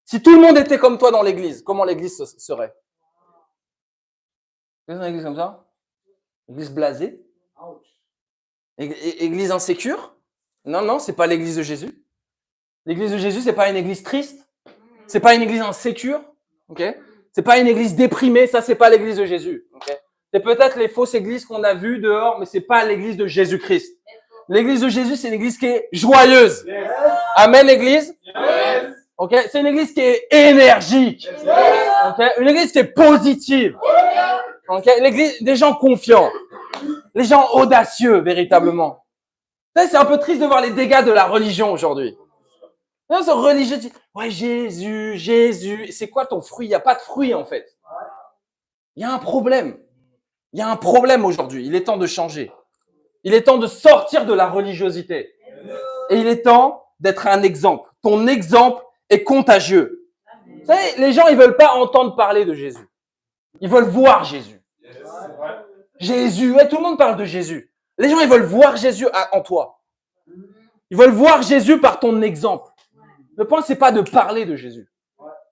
Si tout le monde était comme toi dans l'église, comment l'église serait? Dans l'église comme ça? Église blasée? Église insécure? Non, c'est pas l'église de Jésus. L'église de Jésus, c'est pas une église triste. C'est pas une église insécure. Okay? C'est pas une église déprimée. Ça, c'est pas l'église de Jésus. Okay? C'est peut-être les fausses églises qu'on a vues dehors, mais c'est pas l'église de Jésus-Christ. L'église de Jésus, c'est une église qui est joyeuse. Yes. Amen, église? Yes. Okay? C'est une église qui est énergique. Yes. Okay? Une église qui est positive. Okay? L'église des gens confiants. Les gens audacieux, véritablement. C'est un peu triste de voir les dégâts de la religion aujourd'hui. Ce religieux dit, ouais, Jésus. C'est quoi ton fruit? Il n'y a pas de fruit, en fait. Il y a un problème. Il y a un problème aujourd'hui. Il est temps de changer. Il est temps de sortir de la religiosité. Et il est temps d'être un exemple. Ton exemple est contagieux. Vous savez, les gens, ils veulent pas entendre parler de Jésus. Ils veulent voir Jésus. Jésus, ouais, tout le monde parle de Jésus. Les gens, ils veulent voir Jésus en toi. Ils veulent voir Jésus par ton exemple. Le point, c'est pas de parler de Jésus.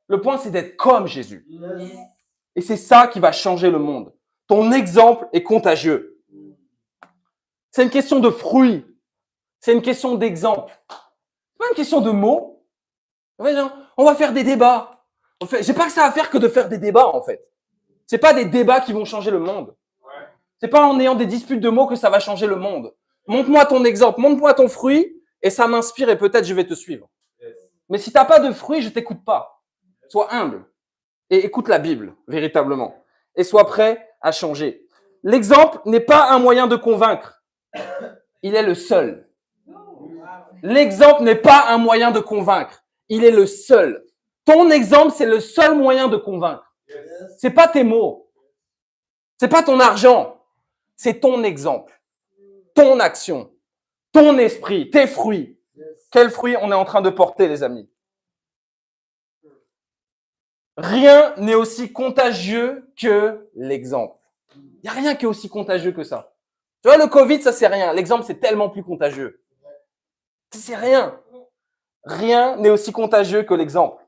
Le point, c'est d'être comme Jésus. Et c'est ça qui va changer le monde. Ton exemple est contagieux. C'est une question de fruits. C'est une question d'exemple. C'est pas une question de mots. On va faire des débats. J'ai pas que ça à faire que de faire des débats, en fait. C'est pas des débats qui vont changer le monde. C'est pas en ayant des disputes de mots que ça va changer le monde. Montre-moi ton exemple, montre-moi ton fruit, et ça m'inspire et peut-être je vais te suivre. Mais si t'as pas de fruit, je t'écoute pas. Sois humble et écoute la Bible, véritablement. Et sois prêt à changer. L'exemple n'est pas un moyen de convaincre. Il est le seul. L'exemple n'est pas un moyen de convaincre. Il est le seul. Ton exemple, c'est le seul moyen de convaincre. C'est pas tes mots. C'est pas ton argent. C'est ton exemple. Ton action. Ton esprit. Tes fruits. Quel fruit on est en train de porter, les amis? Rien n'est aussi contagieux que l'exemple. Il n'y a rien qui est aussi contagieux que ça. Tu vois, le Covid, ça c'est rien. L'exemple, c'est tellement plus contagieux. C'est rien. Rien n'est aussi contagieux que l'exemple.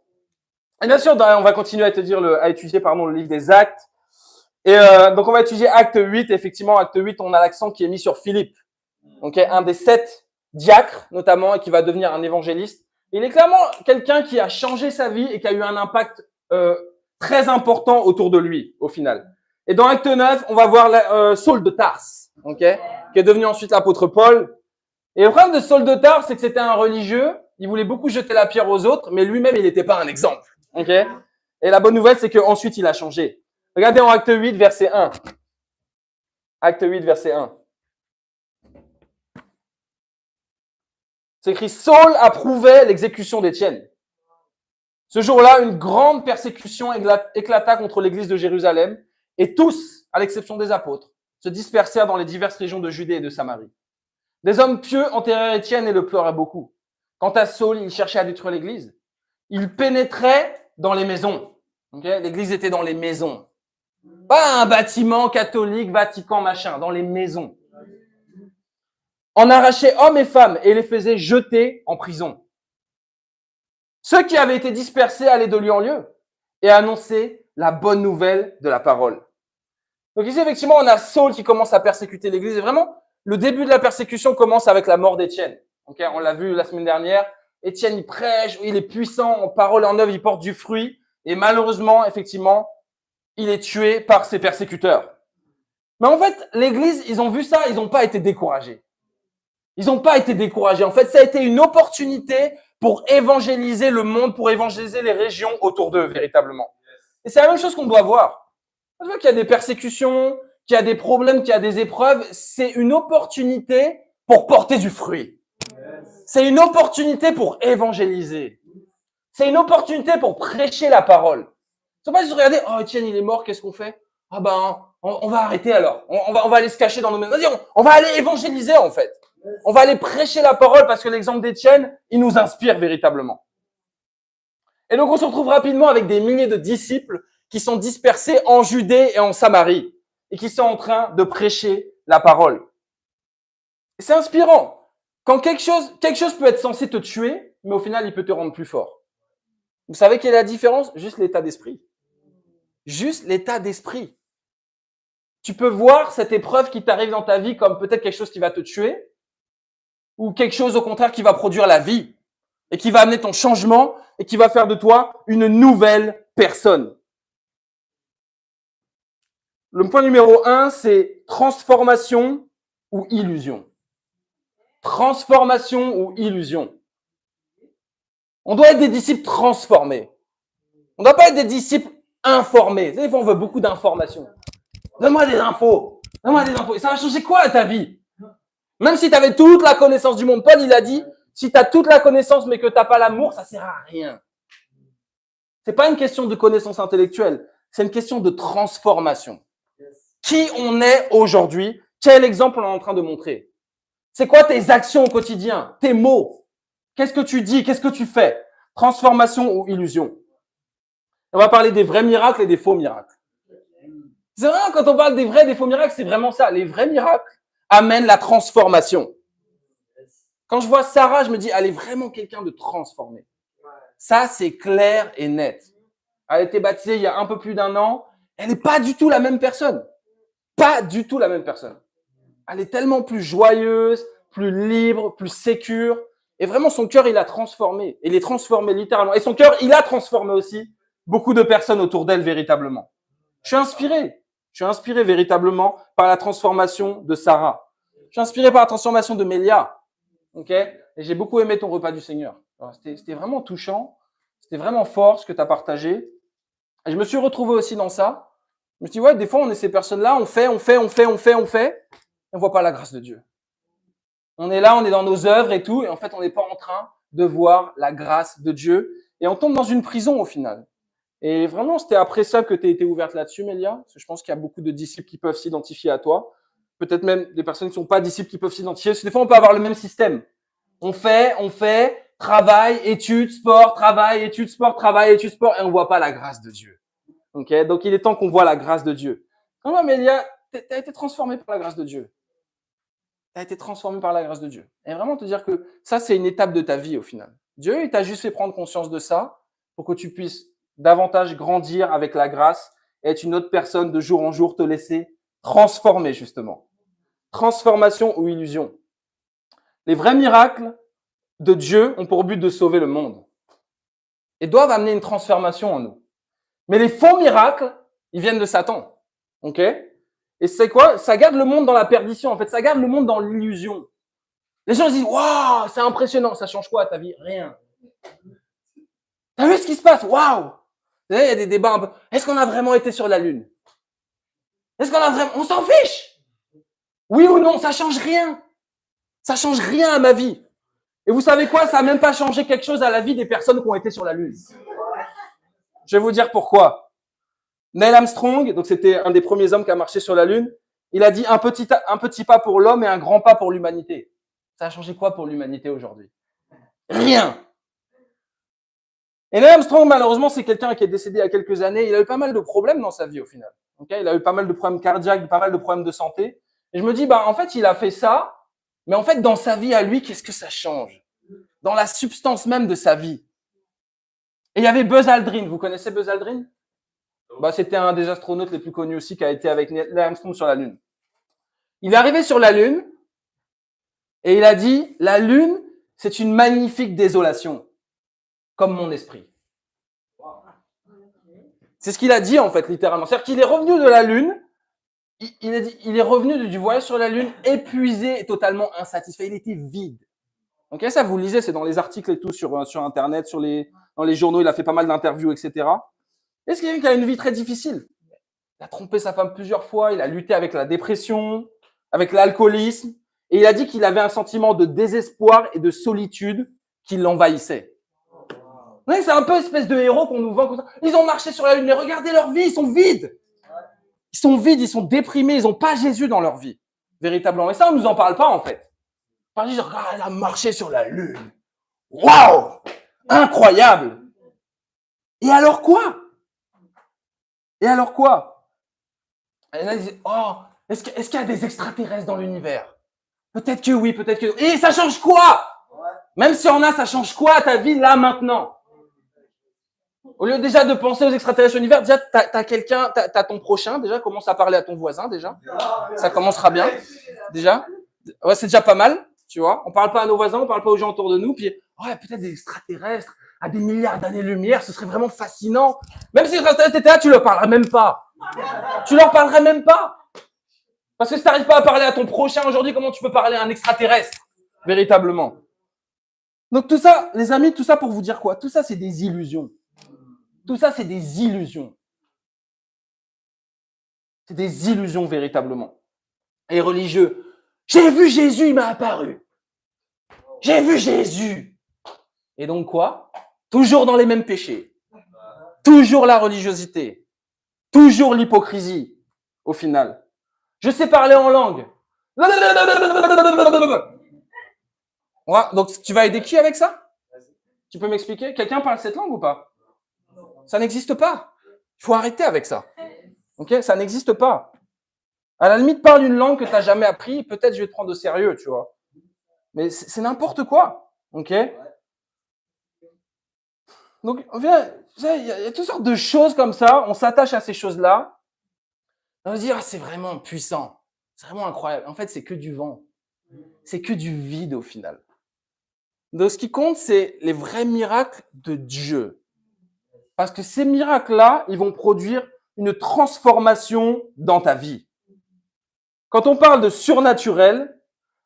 Et bien sûr, on va continuer à étudier le livre des Actes. Et donc, on va étudier Acte 8. Effectivement, Acte 8, on a l'accent qui est mis sur Philippe. Okay, un des 7 diacres, notamment, et qui va devenir un évangéliste. Il est clairement quelqu'un qui a changé sa vie et qui a eu un impact très important autour de lui, au final. Et dans Acte 9, on va voir Saul de Tarse, okay, qui est devenu ensuite l'apôtre Paul. Et le problème de Saul de Tarse, c'est que c'était un religieux. Il voulait beaucoup jeter la pierre aux autres, mais lui-même, il n'était pas un exemple. Okay. Et la bonne nouvelle, c'est qu'ensuite, il a changé. Regardez en Acte 8, verset 1. Acte 8, verset 1. C'est écrit « Saul approuvait l'exécution d'Étienne. Ce jour-là, une grande persécution éclata contre l'église de Jérusalem et tous, à l'exception des apôtres, se dispersèrent dans les diverses régions de Judée et de Samarie. Des hommes pieux enterrèrent Étienne et le pleuraient beaucoup. Quant à Saul, il cherchait à détruire l'église. Il pénétrait dans les maisons. Okay, l'église était dans les maisons. Pas un bâtiment catholique, Vatican, machin, dans les maisons. En arrachait hommes et femmes et les faisait jeter en prison. Ceux qui avaient été dispersés allaient de lieu en lieu et annonçaient la bonne nouvelle de la parole. Donc ici, effectivement, on a Saul qui commence à persécuter l'église. Et vraiment, le début de la persécution commence avec la mort d'Étienne. Okay, on l'a vu la semaine dernière. Étienne, il prêche, il est puissant en parole et en œuvre, il porte du fruit. Et malheureusement, effectivement, il est tué par ses persécuteurs. Mais en fait, l'église, ils ont vu ça, ils n'ont pas été découragés. Ils n'ont pas été découragés. En fait, ça a été une opportunité pour évangéliser le monde, pour évangéliser les régions autour d'eux, véritablement. Et c'est la même chose qu'on doit voir. On voit qu'il y a des persécutions, qu'il y a des problèmes, qu'il y a des épreuves. C'est une opportunité pour porter du fruit. C'est une opportunité pour évangéliser. C'est une opportunité pour prêcher la parole. Ils ne sont pas juste regarder, oh, Étienne, il est mort, qu'est-ce qu'on fait? Ah ben, on va arrêter alors. On va aller se cacher dans nos maisons. Vas-y, on va aller évangéliser, en fait. On va aller prêcher la parole parce que l'exemple d'Étienne, il nous inspire véritablement. Et donc, on se retrouve rapidement avec des milliers de disciples qui sont dispersés en Judée et en Samarie et qui sont en train de prêcher la parole. Et c'est inspirant. Quand quelque chose peut être censé te tuer, mais au final, il peut te rendre plus fort. Vous savez quelle est la différence? Juste l'état d'esprit. Juste l'état d'esprit. Tu peux voir cette épreuve qui t'arrive dans ta vie comme peut-être quelque chose qui va te tuer ou quelque chose au contraire qui va produire la vie et qui va amener ton changement et qui va faire de toi une nouvelle personne. Le point numéro 1, c'est transformation ou illusion. Transformation ou illusion. On doit être des disciples transformés. On ne doit pas être des disciples informés. Des fois, on veut beaucoup d'informations. Donne-moi des infos. Donne-moi des infos. Et ça va changer quoi à ta vie? Même si tu avais toute la connaissance du monde. Paul, il a dit, si tu as toute la connaissance mais que tu n'as pas l'amour, ça ne sert à rien. Ce n'est pas une question de connaissance intellectuelle. C'est une question de transformation. Qui on est aujourd'hui? Quel exemple on est en train de montrer? C'est quoi tes actions au quotidien? Tes mots? Qu'est-ce que tu dis? Qu'est-ce que tu fais? Transformation ou illusion? On va parler des vrais miracles et des faux miracles. C'est vrai, quand on parle des vrais et des faux miracles, c'est vraiment ça. Les vrais miracles amènent la transformation. Quand je vois Sarah, je me dis, elle est vraiment quelqu'un de transformé. Ça, c'est clair et net. Elle a été baptisée il y a un peu plus d'1 an. Elle n'est pas du tout la même personne. Pas du tout la même personne. Elle est tellement plus joyeuse, plus libre, plus sécure. Et vraiment, son cœur, il a transformé. Il est transformé littéralement. Et son cœur, il a transformé aussi beaucoup de personnes autour d'elle véritablement. Je suis inspiré. Je suis inspiré véritablement par la transformation de Sarah. Je suis inspiré par la transformation de Mélia. Okay? Et j'ai beaucoup aimé ton repas du Seigneur. C'était vraiment touchant. C'était vraiment fort ce que tu as partagé. Et je me suis retrouvé aussi dans ça. Je me suis dit, ouais, des fois, on est ces personnes-là, on fait. Et on voit pas la grâce de Dieu. On est là, on est dans nos œuvres et tout. Et en fait, on n'est pas en train de voir la grâce de Dieu. Et on tombe dans une prison au final. Et vraiment, c'était après ça que tu as été ouverte là-dessus, Mélia. Parce que je pense qu'il y a beaucoup de disciples qui peuvent s'identifier à toi. Peut-être même des personnes qui ne sont pas disciples qui peuvent s'identifier. Parce que des fois, on peut avoir le même système. On fait, travail, études, sport, travail, études, sport, travail, études, sport, et on voit pas la grâce de Dieu. Ok? Donc, il est temps qu'on voit la grâce de Dieu. Non, mais t'as été transformé par la grâce de Dieu. Tu as été transformé par la grâce de Dieu. Et vraiment te dire que ça, c'est une étape de ta vie au final. Dieu, il t'a juste fait prendre conscience de ça pour que tu puisses davantage grandir avec la grâce et être une autre personne de jour en jour, te laisser transformer justement. Transformation ou illusion. Les vrais miracles de Dieu ont pour but de sauver le monde et doivent amener une transformation en nous. Mais les faux miracles, ils viennent de Satan. Ok? Et c'est quoi? Ça garde le monde dans la perdition. En fait, ça garde le monde dans l'illusion. Les gens disent, waouh, c'est impressionnant. Ça change quoi à ta vie? Rien. T'as vu ce qui se passe? Waouh! Il y a des débats un peu. Est-ce qu'on a vraiment été sur la Lune? Est-ce qu'on a vraiment. On s'en fiche! Oui ou non? Ça change rien. Ça change rien à ma vie. Et vous savez quoi? Ça n'a même pas changé quelque chose à la vie des personnes qui ont été sur la Lune. Je vais vous dire pourquoi. Neil Armstrong, donc c'était un des premiers hommes qui a marché sur la Lune, il a dit un petit pas pour l'homme et un grand pas pour l'humanité. Ça a changé quoi pour l'humanité aujourd'hui? Rien. Et Neil Armstrong, malheureusement, c'est quelqu'un qui est décédé il y a quelques années. Il a eu pas mal de problèmes dans sa vie au final. Okay, il a eu pas mal de problèmes cardiaques, pas mal de problèmes de santé. Et je me dis, en fait, il a fait ça, mais en fait, dans sa vie à lui, qu'est-ce que ça change? Dans la substance même de sa vie. Et il y avait Buzz Aldrin. Vous connaissez Buzz Aldrin? C'était un des astronautes les plus connus aussi qui a été avec Neil Armstrong sur la Lune. Il est arrivé sur la Lune et il a dit, la Lune, c'est une magnifique désolation, comme mon esprit. C'est ce qu'il a dit en fait, littéralement. C'est-à-dire qu'il est revenu de la Lune, il est revenu du voyage sur la Lune épuisé et totalement insatisfait. Il était vide. Donc ça, vous lisez, c'est dans les articles et tout sur Internet, dans les journaux, il a fait pas mal d'interviews, etc. Est-ce qu'il y a quelqu'un qui a une vie très difficile? Il a trompé sa femme plusieurs fois, il a lutté avec la dépression, avec l'alcoolisme, et il a dit qu'il avait un sentiment de désespoir et de solitude qui l'envahissait. Ouais, c'est un peu espèce de héros qu'on nous vend comme ça. Ils ont marché sur la Lune, mais regardez leur vie, ils sont vides. Ils sont vides, ils sont déprimés, ils n'ont pas Jésus dans leur vie, véritablement. Et ça, on ne nous en parle pas en fait. On parle juste, regarde, elle a marché sur la Lune. Waouh! Incroyable! Et alors quoi? Et alors quoi? Et là, ils disent, est-ce qu'il y a des extraterrestres dans l'univers? Peut-être que oui, peut-être que... Et ça change quoi? Même si on a, ça change quoi à ta vie là, maintenant? Au lieu déjà de penser aux extraterrestres de l'univers, déjà, t'as quelqu'un, t'as ton prochain, déjà, commence à parler à ton voisin, déjà. Ça commencera bien, déjà. Ouais, c'est déjà pas mal, tu vois. On parle pas à nos voisins, on parle pas aux gens autour de nous, puis, peut-être des extraterrestres à des milliards d'années-lumière, ce serait vraiment fascinant. Même si les extraterrestres étaient là, tu leur parlerais même pas. Tu leur parlerais même pas. Parce que si t'arrives pas à parler à ton prochain aujourd'hui, comment tu peux parler à un extraterrestre? Véritablement. Donc tout ça, les amis, tout ça pour vous dire quoi? Tout ça, c'est des illusions. Tout ça, c'est des illusions. C'est des illusions véritablement. Et religieux, j'ai vu Jésus, il m'a apparu. J'ai vu Jésus. Et donc quoi? Toujours dans les mêmes péchés. Toujours la religiosité. Toujours l'hypocrisie, au final. Je sais parler en langue. Ouais, donc tu vas aider qui avec ça? Tu peux m'expliquer? Quelqu'un parle cette langue ou pas? Ça n'existe pas. Il faut arrêter avec ça. Ok? Ça n'existe pas. À la limite, parle une langue que tu n'as jamais appris, peut-être je vais te prendre au sérieux, tu vois. Mais c'est n'importe quoi. Ok? Donc, il y a toutes sortes de choses comme ça. On s'attache à ces choses-là. On va se dire, c'est vraiment puissant. C'est vraiment incroyable. En fait, c'est que du vent. C'est que du vide au final. Donc, ce qui compte, c'est les vrais miracles de Dieu. Parce que ces miracles-là, ils vont produire une transformation dans ta vie. Quand on parle de surnaturel,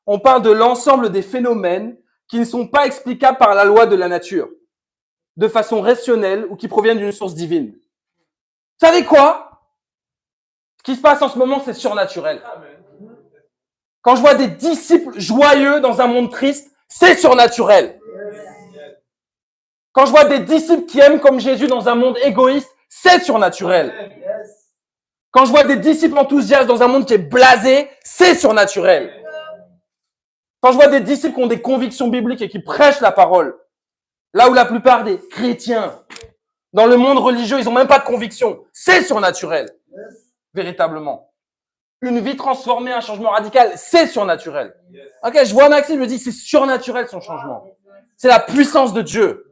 on parle de l'ensemble des phénomènes qui ne sont pas explicables par la loi de la nature, de façon rationnelle ou qui proviennent d'une source divine. Vous savez quoi? Ce qui se passe en ce moment, c'est surnaturel. Quand je vois des disciples joyeux dans un monde triste, c'est surnaturel. Quand je vois des disciples qui aiment comme Jésus dans un monde égoïste, c'est surnaturel. Quand je vois des disciples enthousiastes dans un monde qui est blasé, c'est surnaturel. Quand je vois des disciples qui ont des convictions bibliques et qui prêchent la parole, là où la plupart des chrétiens, dans le monde religieux, ils n'ont même pas de conviction. C'est surnaturel, véritablement. Une vie transformée, un changement radical, c'est surnaturel. Ok, je vois Maxime, je me dis, c'est surnaturel son changement. C'est la puissance de Dieu.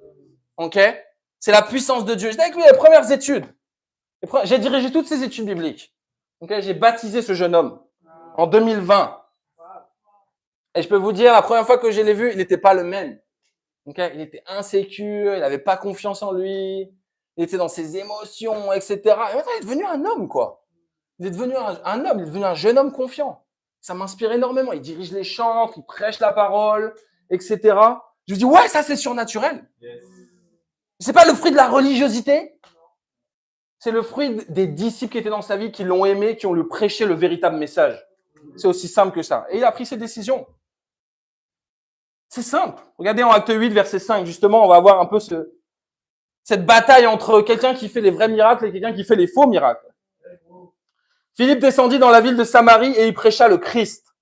Ok, c'est la puissance de Dieu. J'étais avec lui les premières études. J'ai dirigé toutes ces études bibliques. Ok, j'ai baptisé ce jeune homme en 2020. Et je peux vous dire, la première fois que je l'ai vu, il n'était pas le même. Okay, il était insécure, il n'avait pas confiance en lui, il était dans ses émotions, etc. Et maintenant, il est devenu un homme, quoi. Il est devenu un homme, il est devenu un jeune homme confiant. Ça m'inspire énormément. Il dirige les chants, il prêche la parole, etc. Je me dis, ouais, ça, c'est surnaturel. C'est pas le fruit de la religiosité. C'est le fruit des disciples qui étaient dans sa vie, qui l'ont aimé, qui ont lui prêché le véritable message. C'est aussi simple que ça. Et il a pris ses décisions. C'est simple. Regardez en Acte 8, verset 5, justement, on va voir un peu cette bataille entre quelqu'un qui fait les vrais miracles et quelqu'un qui fait les faux miracles. Philippe descendit dans la ville de Samarie et y prêcha le Christ.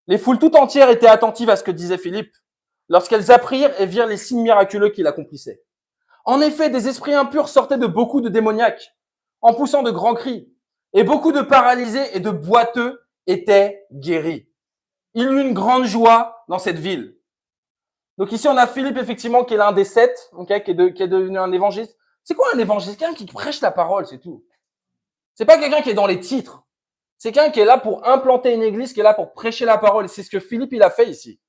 Les foules tout entières étaient attentives à ce que disait Philippe, lorsqu'elles apprirent et virent les signes miraculeux qu'il accomplissait. En effet, des esprits impurs sortaient de beaucoup de démoniaques, en poussant de grands cris, et beaucoup de paralysés et de boiteux étaient guéris. Il y eut une grande joie dans cette ville. Donc ici, on a Philippe, effectivement, qui est l'un des 7, okay, qui est devenu un évangéliste. C'est quoi un évangéliste? Quelqu'un qui prêche la parole, c'est tout. C'est pas quelqu'un qui est dans les titres. C'est quelqu'un qui est là pour implanter une église, qui est là pour prêcher la parole. Et c'est ce que Philippe, il a fait ici.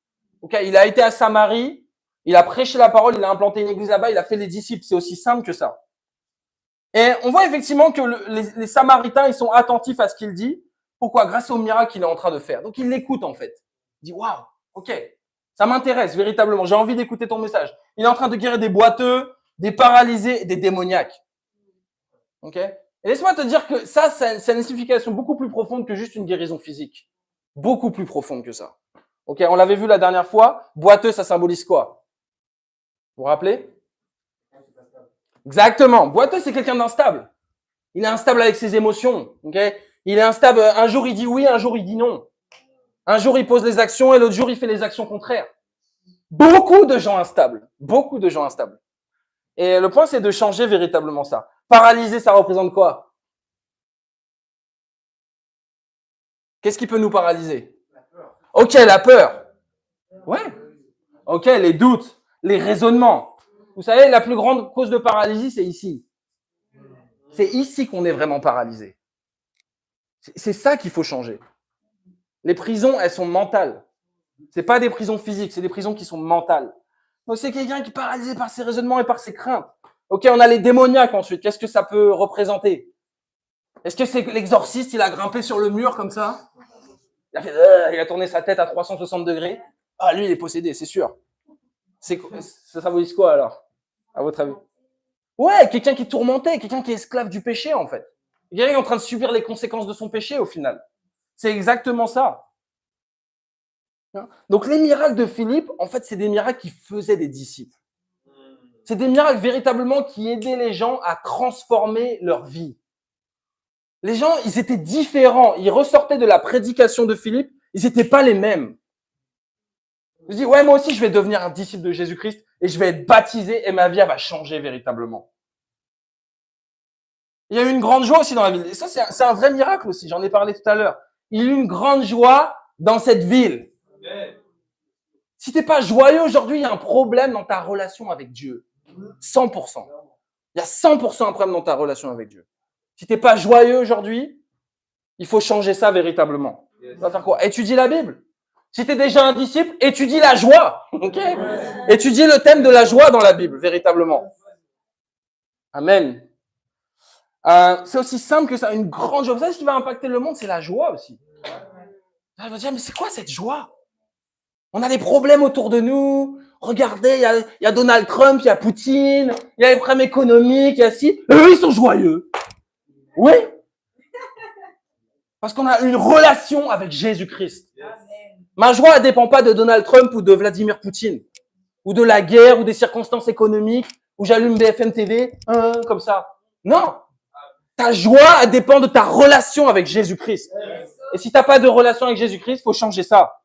Okay, il a été à Samarie, il a prêché la parole, il a implanté une église là-bas, il a fait les disciples. C'est aussi simple que ça. Et on voit effectivement que les Samaritains, ils sont attentifs à ce qu'il dit. Pourquoi? Grâce au miracle qu'il est en train de faire. Donc, ils l'écoutent, en fait. Il dit, waouh, ok. Ça m'intéresse véritablement. J'ai envie d'écouter ton message. Il est en train de guérir des boiteux, des paralysés et des démoniaques. Ok? Et laisse-moi te dire que ça, c'est une signification beaucoup plus profonde que juste une guérison physique. Beaucoup plus profonde que ça. Ok? On l'avait vu la dernière fois. Boiteux, ça symbolise quoi? Vous vous rappelez? Exactement. Boiteux, c'est quelqu'un d'instable. Il est instable avec ses émotions. Ok? Il est instable. Un jour, il dit oui, un jour, il dit non. Un jour, il pose les actions et l'autre jour, il fait les actions contraires. Beaucoup de gens instables. Beaucoup de gens instables. Et le point, c'est de changer véritablement ça. Paralysé, ça représente quoi? Qu'est-ce qui peut nous paralyser? Ok, la peur. Ouais. Ok, les doutes, les raisonnements. Vous savez, la plus grande cause de paralysie, c'est ici. C'est ici qu'on est vraiment paralysé. C'est ça qu'il faut changer. Les prisons, elles sont mentales. C'est pas des prisons physiques, c'est des prisons qui sont mentales. Donc c'est quelqu'un qui est paralysé par ses raisonnements et par ses craintes. Ok, on a les démoniaques ensuite. Qu'est-ce que ça peut représenter? Est-ce que c'est l'exorciste, il a grimpé sur le mur comme ça? Il a tourné sa tête à 360 degrés. Ah, lui, il est possédé, c'est sûr. Ça symbolise quoi alors, à votre avis? Ouais, quelqu'un qui est tourmenté, quelqu'un qui est esclave du péché en fait. Quelqu'un qui est en train de subir les conséquences de son péché au final. C'est exactement ça. Donc les miracles de Philippe, en fait, c'est des miracles qui faisaient des disciples. C'est des miracles véritablement qui aidaient les gens à transformer leur vie. Les gens, ils étaient différents. Ils ressortaient de la prédication de Philippe. Ils n'étaient pas les mêmes. Je dis, ouais, moi aussi, je vais devenir un disciple de Jésus-Christ et je vais être baptisé et ma vie, elle va changer véritablement. Il y a eu une grande joie aussi dans la ville. Et ça, c'est un vrai miracle aussi. J'en ai parlé tout à l'heure. Il y a eu une grande joie dans cette ville. Si tu n'es pas joyeux aujourd'hui, il y a un problème dans ta relation avec Dieu. 100%. Il y a 100% un problème dans ta relation avec Dieu. Si tu n'es pas joyeux aujourd'hui, il faut changer ça véritablement. Tu vas faire quoi? Étudier la Bible. Si tu es déjà un disciple, étudie la joie. Okay? Étudie le thème de la joie dans la Bible, véritablement. Amen. C'est aussi simple que ça, une grande joie. Vous savez ce qui va impacter le monde, c'est la joie aussi. Je me dire, mais c'est quoi cette joie? On a des problèmes autour de nous. Regardez, il y a Donald Trump, il y a Poutine, il y a les problèmes économiques, il y a ci. Eux, ils sont joyeux. Oui. Parce qu'on a une relation avec Jésus-Christ. Ma joie ne dépend pas de Donald Trump ou de Vladimir Poutine, ou de la guerre, ou des circonstances économiques, où j'allume BFM TV, comme ça. Non. Ta joie, elle dépend de ta relation avec Jésus-Christ. Et si tu n'as pas de relation avec Jésus-Christ, il faut changer ça.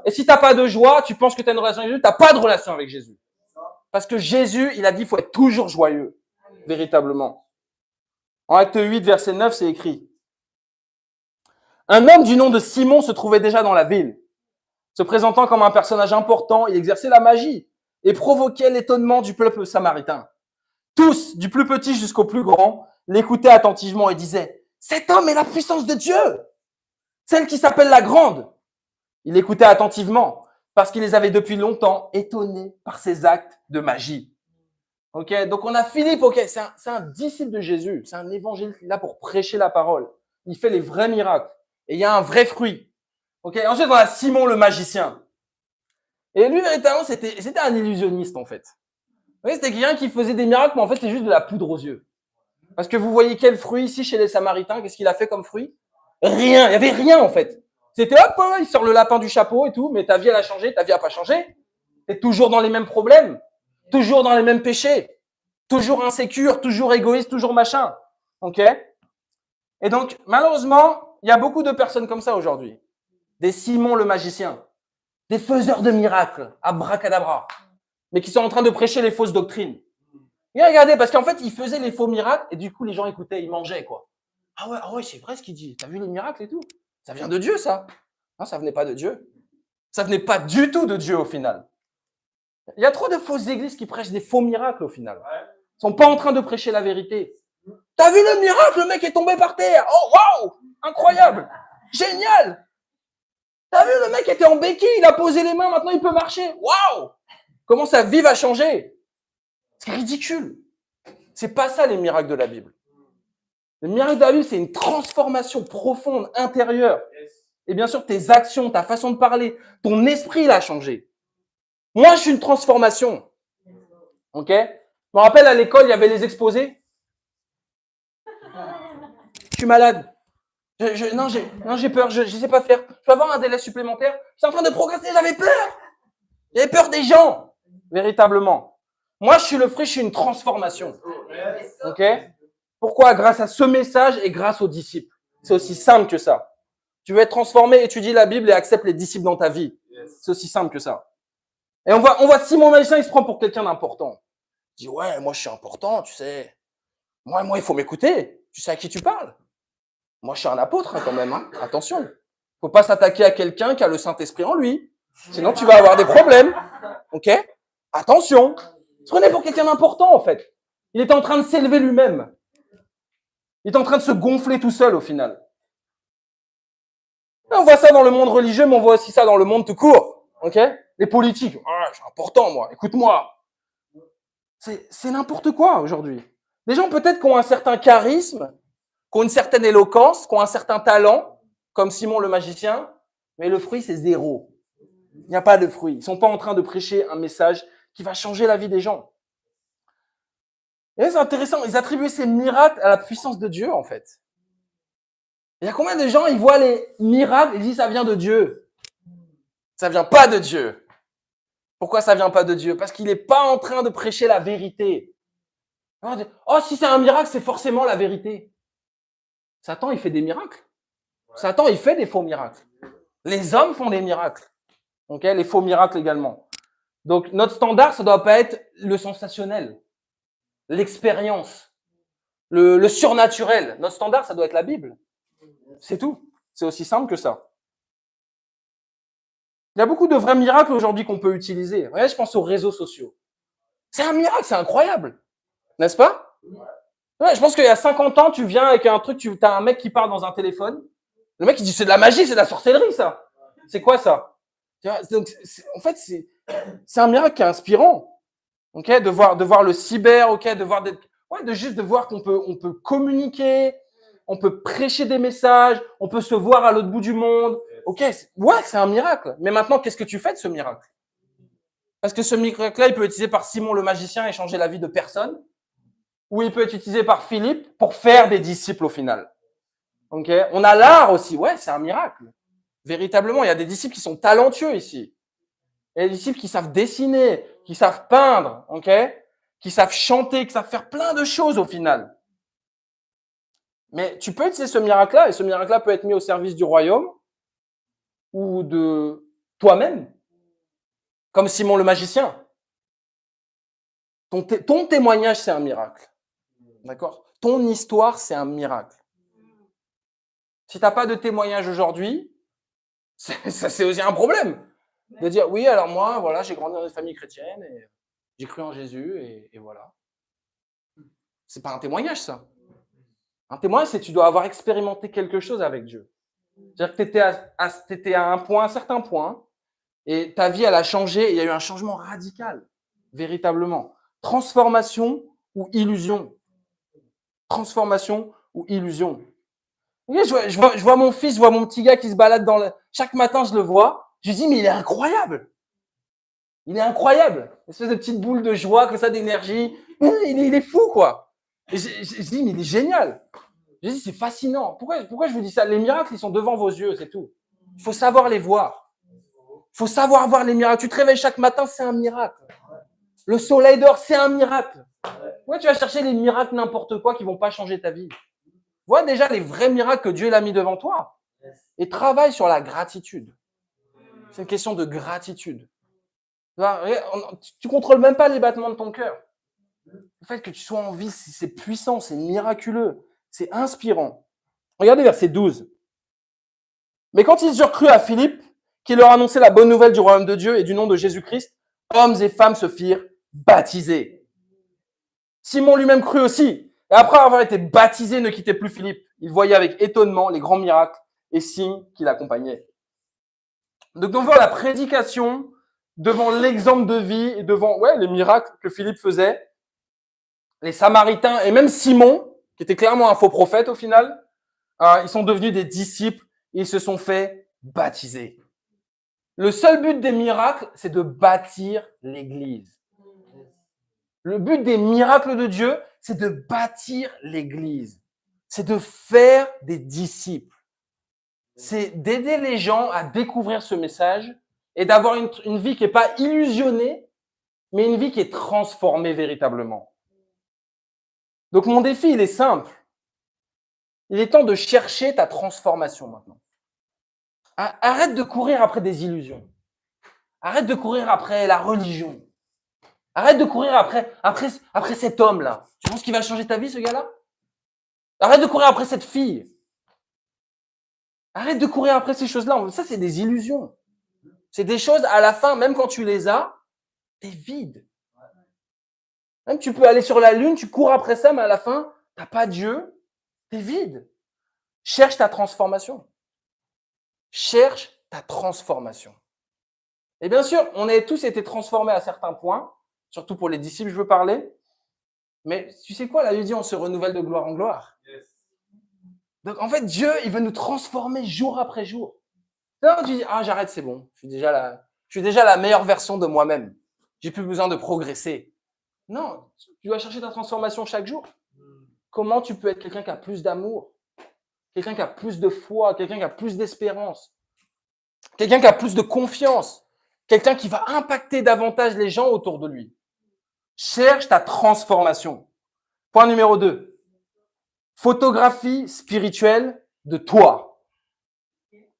Et si tu n'as pas de joie, tu penses que tu as une relation avec Jésus, tu n'as pas de relation avec Jésus. Parce que Jésus, il a dit qu'il faut être toujours joyeux, véritablement. En Acte 8, verset 9, c'est écrit. Un homme du nom de Simon se trouvait déjà dans la ville. Se présentant comme un personnage important, il exerçait la magie et provoquait l'étonnement du peuple samaritain. Tous, du plus petit jusqu'au plus grand, l'écoutaient attentivement et disaient « Cet homme est la puissance de Dieu, celle qui s'appelle la grande. » Il écoutait attentivement parce qu'il les avait depuis longtemps étonnés par ses actes de magie. Ok, donc on a Philippe, ok, c'est un disciple de Jésus, c'est un évangéliste là pour prêcher la parole. Il fait les vrais miracles et il y a un vrai fruit. Ok, ensuite on a Simon le magicien. Et lui véritablement c'était un illusionniste en fait. Oui, c'était quelqu'un qui faisait des miracles, mais en fait c'est juste de la poudre aux yeux. Parce que vous voyez quel fruit ici chez les Samaritains, qu'est-ce qu'il a fait comme fruit? Rien, il y avait rien en fait. C'était hop, il sort le lapin du chapeau et tout, mais ta vie elle a changé, ta vie a pas changé. T'es toujours dans les mêmes problèmes, toujours dans les mêmes péchés, toujours insécure, toujours égoïste, toujours machin. Ok? Et donc, malheureusement, il y a beaucoup de personnes comme ça aujourd'hui. Des Simon le magicien, des faiseurs de miracles, abracadabra, mais qui sont en train de prêcher les fausses doctrines. Et regardez, parce qu'en fait, ils faisaient les faux miracles et du coup, les gens écoutaient, ils mangeaient, quoi. Ah ouais, c'est vrai ce qu'il dit. T'as vu les miracles et tout? Ça vient de Dieu, ça. Non, ça venait pas de Dieu. Ça venait pas du tout de Dieu, au final. Il y a trop de fausses églises qui prêchent des faux miracles, au final. Ils sont pas en train de prêcher la vérité. T'as vu le miracle? Le mec est tombé par terre. Oh, waouh! Incroyable! Génial! T'as vu, le mec était en béquille, il a posé les mains, maintenant il peut marcher. Waouh! Comment sa vie va changer? C'est ridicule. C'est pas ça les miracles de la Bible. Le miracle de la Bible, c'est une transformation profonde, intérieure. Et bien sûr, tes actions, ta façon de parler, ton esprit l'a changé. Moi, je suis une transformation. Ok? Je me rappelle à l'école, il y avait les exposés. Je suis malade. Non, j'ai peur, je sais pas faire. Je peux avoir un délai supplémentaire. Je suis en train de progresser, j'avais peur. J'avais peur des gens. Véritablement. Moi, je suis le fruit, je suis une transformation. Ok? Pourquoi? Grâce à ce message et grâce aux disciples. C'est aussi simple que ça. Tu veux être transformé, étudie la Bible et accepte les disciples dans ta vie. C'est aussi simple que ça. Et on voit Simon le magicien, il se prend pour quelqu'un d'important. Il dit, ouais, moi je suis important, tu sais. Moi, il faut m'écouter. Tu sais à qui tu parles. Moi, je suis un apôtre quand même. Hein. Attention. Faut pas s'attaquer à quelqu'un qui a le Saint-Esprit en lui. Sinon, tu vas avoir des problèmes. Ok? Attention. Il se prenait pour quelqu'un d'important, en fait. Il était en train de s'élever lui-même. Il est en train de se gonfler tout seul, au final. Et on voit ça dans le monde religieux, mais on voit aussi ça dans le monde tout court. Ok? Les politiques. Ah, je suis important, moi. Écoute-moi. C'est n'importe quoi, aujourd'hui. Des gens, peut-être, qui ont un certain charisme, qui ont une certaine éloquence, qui ont un certain talent, comme Simon le magicien, mais le fruit, c'est zéro. Il n'y a pas de fruit. Ils ne sont pas en train de prêcher un message qui va changer la vie des gens. Et c'est intéressant, ils attribuaient ces miracles à la puissance de Dieu, en fait. Il y a combien de gens, ils voient les miracles et ils disent ça vient de Dieu. Ça vient pas de Dieu. Pourquoi ça vient pas de Dieu? Parce qu'il n'est pas en train de prêcher la vérité. Oh, si c'est un miracle, c'est forcément la vérité. Satan, il fait des miracles. Satan, il fait des faux miracles. Les hommes font des miracles. Ok, les faux miracles également. Donc, notre standard, ça doit pas être le sensationnel, l'expérience, le surnaturel. Notre standard, ça doit être la Bible. C'est tout. C'est aussi simple que ça. Il y a beaucoup de vrais miracles aujourd'hui qu'on peut utiliser. Regardez, je pense aux réseaux sociaux. C'est un miracle, c'est incroyable. N'est-ce pas? Ouais, je pense qu'il y a 50 ans, tu viens avec un truc, tu as un mec qui parle dans un téléphone. Le mec, il dit, c'est de la magie, c'est de la sorcellerie, ça. C'est quoi, ça? Donc, en fait, c'est un miracle qui est inspirant. Ok, de voir le cyber, ok, de voir qu'on peut communiquer, on peut prêcher des messages, on peut se voir à l'autre bout du monde. Ok, ouais, c'est un miracle. Mais maintenant, qu'est-ce que tu fais de ce miracle? Parce que ce miracle-là, il peut être utilisé par Simon le magicien et changer la vie de personne, ou il peut être utilisé par Philippe pour faire des disciples au final. Ok, on a l'art aussi. Ouais, c'est un miracle. Véritablement, il y a des disciples qui sont talentueux ici. Il y a des disciples qui savent dessiner, qui savent peindre, ok, qui savent chanter, qui savent faire plein de choses au final. Mais tu peux utiliser ce miracle-là, et ce miracle-là peut être mis au service du royaume ou de toi-même, comme Simon le magicien. Ton témoignage, c'est un miracle. D'accord? Ton histoire, c'est un miracle. Si tu n'as pas de témoignage aujourd'hui, c'est aussi un problème. De dire, oui, alors moi, voilà, j'ai grandi dans une famille chrétienne et j'ai cru en Jésus et voilà. C'est pas un témoignage, ça. Un témoignage, c'est que tu dois avoir expérimenté quelque chose avec Dieu. C'est-à-dire que tu étais à un certain point, et ta vie, elle a changé, et il y a eu un changement radical, véritablement. Transformation ou illusion? Transformation ou illusion? Oui, je vois mon fils, je vois mon petit gars qui se balade chaque matin, je le vois. Je lui dis, mais il est incroyable. Il est incroyable. Une espèce de petite boule de joie, comme ça, d'énergie. Il est fou, quoi. Et je dis, mais il est génial. Je dis, c'est fascinant. Pourquoi je vous dis ça? Les miracles, ils sont devant vos yeux, c'est tout. Il faut savoir les voir. Il faut savoir voir les miracles. Tu te réveilles chaque matin, c'est un miracle. Le soleil dort, c'est un miracle. Pourquoi tu vas chercher les miracles n'importe quoi qui vont pas changer ta vie? Vois déjà les vrais miracles que Dieu l'a mis devant toi. Et travaille sur la gratitude. C'est une question de gratitude. Tu contrôles même pas les battements de ton cœur. Le fait que tu sois en vie, c'est puissant, c'est miraculeux, c'est inspirant. Regardez verset 12. Mais quand ils eurent cru à Philippe, qui leur annonçait la bonne nouvelle du royaume de Dieu et du nom de Jésus-Christ, hommes et femmes se firent baptiser. Simon lui-même crut aussi. Et après avoir été baptisé, ne quittait plus Philippe. Il voyait avec étonnement les grands miracles et signes qui l'accompagnaient. Donc, devant la prédication, devant l'exemple de vie et devant les miracles que Philippe faisait, les Samaritains et même Simon, qui était clairement un faux prophète au final, ils sont devenus des disciples et ils se sont fait baptiser. Le seul but des miracles, c'est de bâtir l'Église. Le but des miracles de Dieu, c'est de bâtir l'Église. C'est de faire des disciples. C'est d'aider les gens à découvrir ce message et d'avoir une vie qui n'est pas illusionnée, mais une vie qui est transformée véritablement. Donc mon défi, il est simple. Il est temps de chercher ta transformation maintenant. Arrête de courir après des illusions. Arrête de courir après la religion. Arrête de courir après cet homme-là. Tu penses qu'il va changer ta vie, ce gars-là? Arrête de courir après cette fille. Arrête de courir après ces choses-là. Ça, c'est des illusions. C'est des choses, à la fin, même quand tu les as, t'es vide. Même tu peux aller sur la lune, tu cours après ça, mais à la fin, t'as pas Dieu, t'es vide. Cherche ta transformation. Cherche ta transformation. Et bien sûr, on a tous été transformés à certains points, surtout pour les disciples, je veux parler. Mais tu sais quoi, la Bible dit, on se renouvelle de gloire en gloire. Yes. Donc en fait, Dieu, il veut nous transformer jour après jour. Non, tu dis, j'arrête, c'est bon. Je suis déjà la meilleure version de moi-même. J'ai plus besoin de progresser. Non, tu dois chercher ta transformation chaque jour. Comment tu peux être quelqu'un qui a plus d'amour, quelqu'un qui a plus de foi, quelqu'un qui a plus d'espérance, quelqu'un qui a plus de confiance, quelqu'un qui va impacter davantage les gens autour de lui. Cherche ta transformation. Point numéro 2. Photographie spirituelle de toi.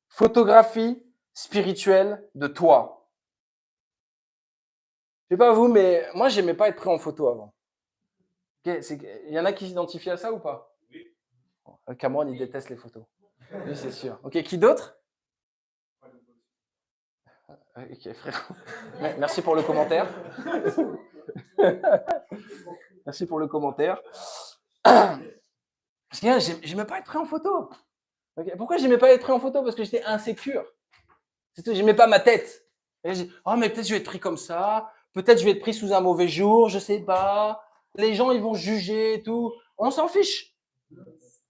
Photographie spirituelle de toi. Je sais pas vous, mais moi, j'aimais pas être pris en photo avant. Okay, il y en a qui s'identifient à ça ou pas? Oui. Cameron, il déteste les photos. Oui, c'est sûr. Ok, qui d'autre? Ok, frère. Merci pour le commentaire. Merci pour le commentaire. Parce que j'aimais pas être pris en photo. Okay. Pourquoi j'aimais pas être pris en photo? Parce que j'étais insécure. J'aimais pas ma tête. Mais peut-être je vais être pris comme ça. Peut-être je vais être pris sous un mauvais jour. Je sais pas. Les gens, ils vont juger et tout. On s'en fiche.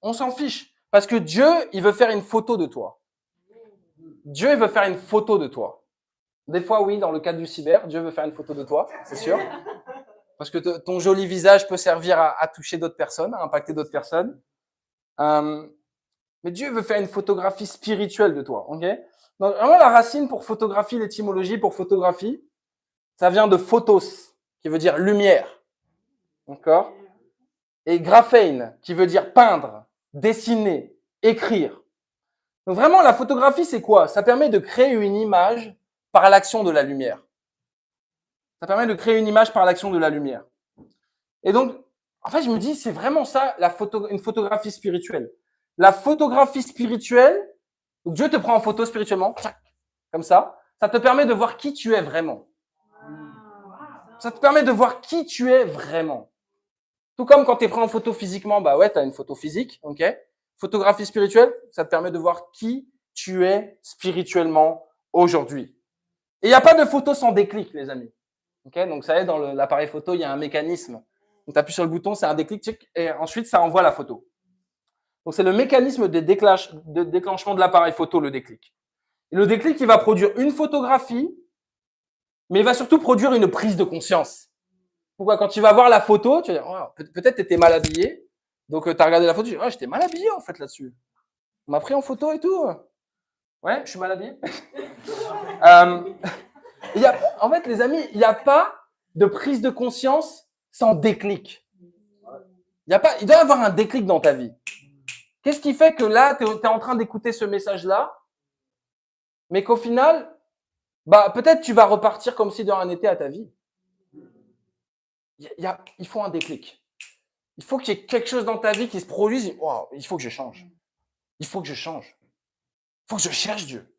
On s'en fiche. Parce que Dieu, il veut faire une photo de toi. Dieu, il veut faire une photo de toi. Des fois, oui, dans le cadre du cyber, Dieu veut faire une photo de toi, c'est sûr. Parce que ton joli visage peut servir à toucher d'autres personnes, à impacter d'autres personnes. Mais Dieu veut faire une photographie spirituelle de toi. Okay? Donc, vraiment, la racine pour photographie, l'étymologie pour photographie, ça vient de photos, qui veut dire lumière. D'accord? Et graphein, qui veut dire peindre, dessiner, écrire. Donc vraiment, la photographie, c'est quoi? Ça permet de créer une image par l'action de la lumière. Ça permet de créer une image par l'action de la lumière. Et donc, en fait, je me dis, c'est vraiment ça, une photographie spirituelle. La photographie spirituelle, donc Dieu te prend en photo spirituellement, comme ça te permet de voir qui tu es vraiment. Ça te permet de voir qui tu es vraiment. Tout comme quand tu es pris en photo physiquement, bah ouais, tu as une photo physique, ok? Photographie spirituelle, ça te permet de voir qui tu es spirituellement aujourd'hui. Et il n'y a pas de photo sans déclic, les amis. Okay, donc, ça y est, dans l'appareil photo, il y a un mécanisme. Donc, tu appuies sur le bouton, c'est un déclic, et ensuite, ça envoie la photo. Donc, c'est le mécanisme de déclenchement de l'appareil photo, le déclic. Et le déclic, il va produire une photographie, mais il va surtout produire une prise de conscience. Pourquoi? Quand tu vas voir la photo, tu vas dire, oh, peut-être tu étais mal habillé. Donc, tu as regardé la photo, tu dis, oh, j'étais mal habillé, en fait, là-dessus. On m'a pris en photo et tout. Ouais, je suis mal habillé. En fait, les amis, il n'y a pas de prise de conscience sans déclic. Il doit y avoir un déclic dans ta vie. Qu'est-ce qui fait que là, tu es en train d'écouter ce message-là, mais qu'au final, bah, peut-être tu vas repartir comme si de rien n'était à ta vie. Il faut un déclic. Il faut qu'il y ait quelque chose dans ta vie qui se produise. Oh, il faut que je change. Il faut que je change. Il faut que je cherche Dieu.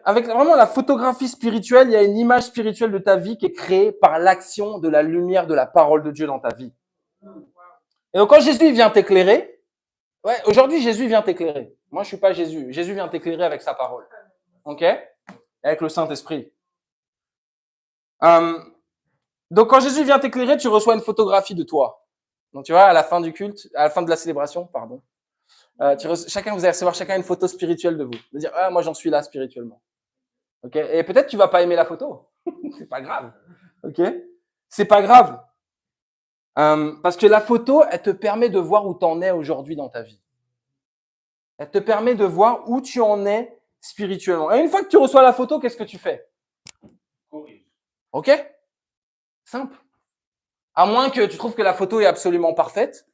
Avec vraiment la photographie spirituelle, il y a une image spirituelle de ta vie qui est créée par l'action de la lumière de la parole de Dieu dans ta vie. Et donc, quand Jésus vient t'éclairer, aujourd'hui, Jésus vient t'éclairer. Moi, je suis pas Jésus. Jésus vient t'éclairer avec sa parole. OK? Avec le Saint-Esprit. Donc, quand Jésus vient t'éclairer, tu reçois une photographie de toi. Donc, tu vois, à la fin du culte, à la fin de la célébration, pardon. Vous allez recevoir chacun une photo spirituelle de vous. De dire, moi, j'en suis là spirituellement. OK? Et peut-être tu vas pas aimer la photo. C'est pas grave. OK? C'est pas grave. Parce que la photo, elle te permet de voir où tu en es aujourd'hui dans ta vie. Elle te permet de voir où tu en es spirituellement. Et une fois que tu reçois la photo, qu'est-ce que tu fais? Corrige. OK? Simple. À moins que tu trouves que la photo est absolument parfaite.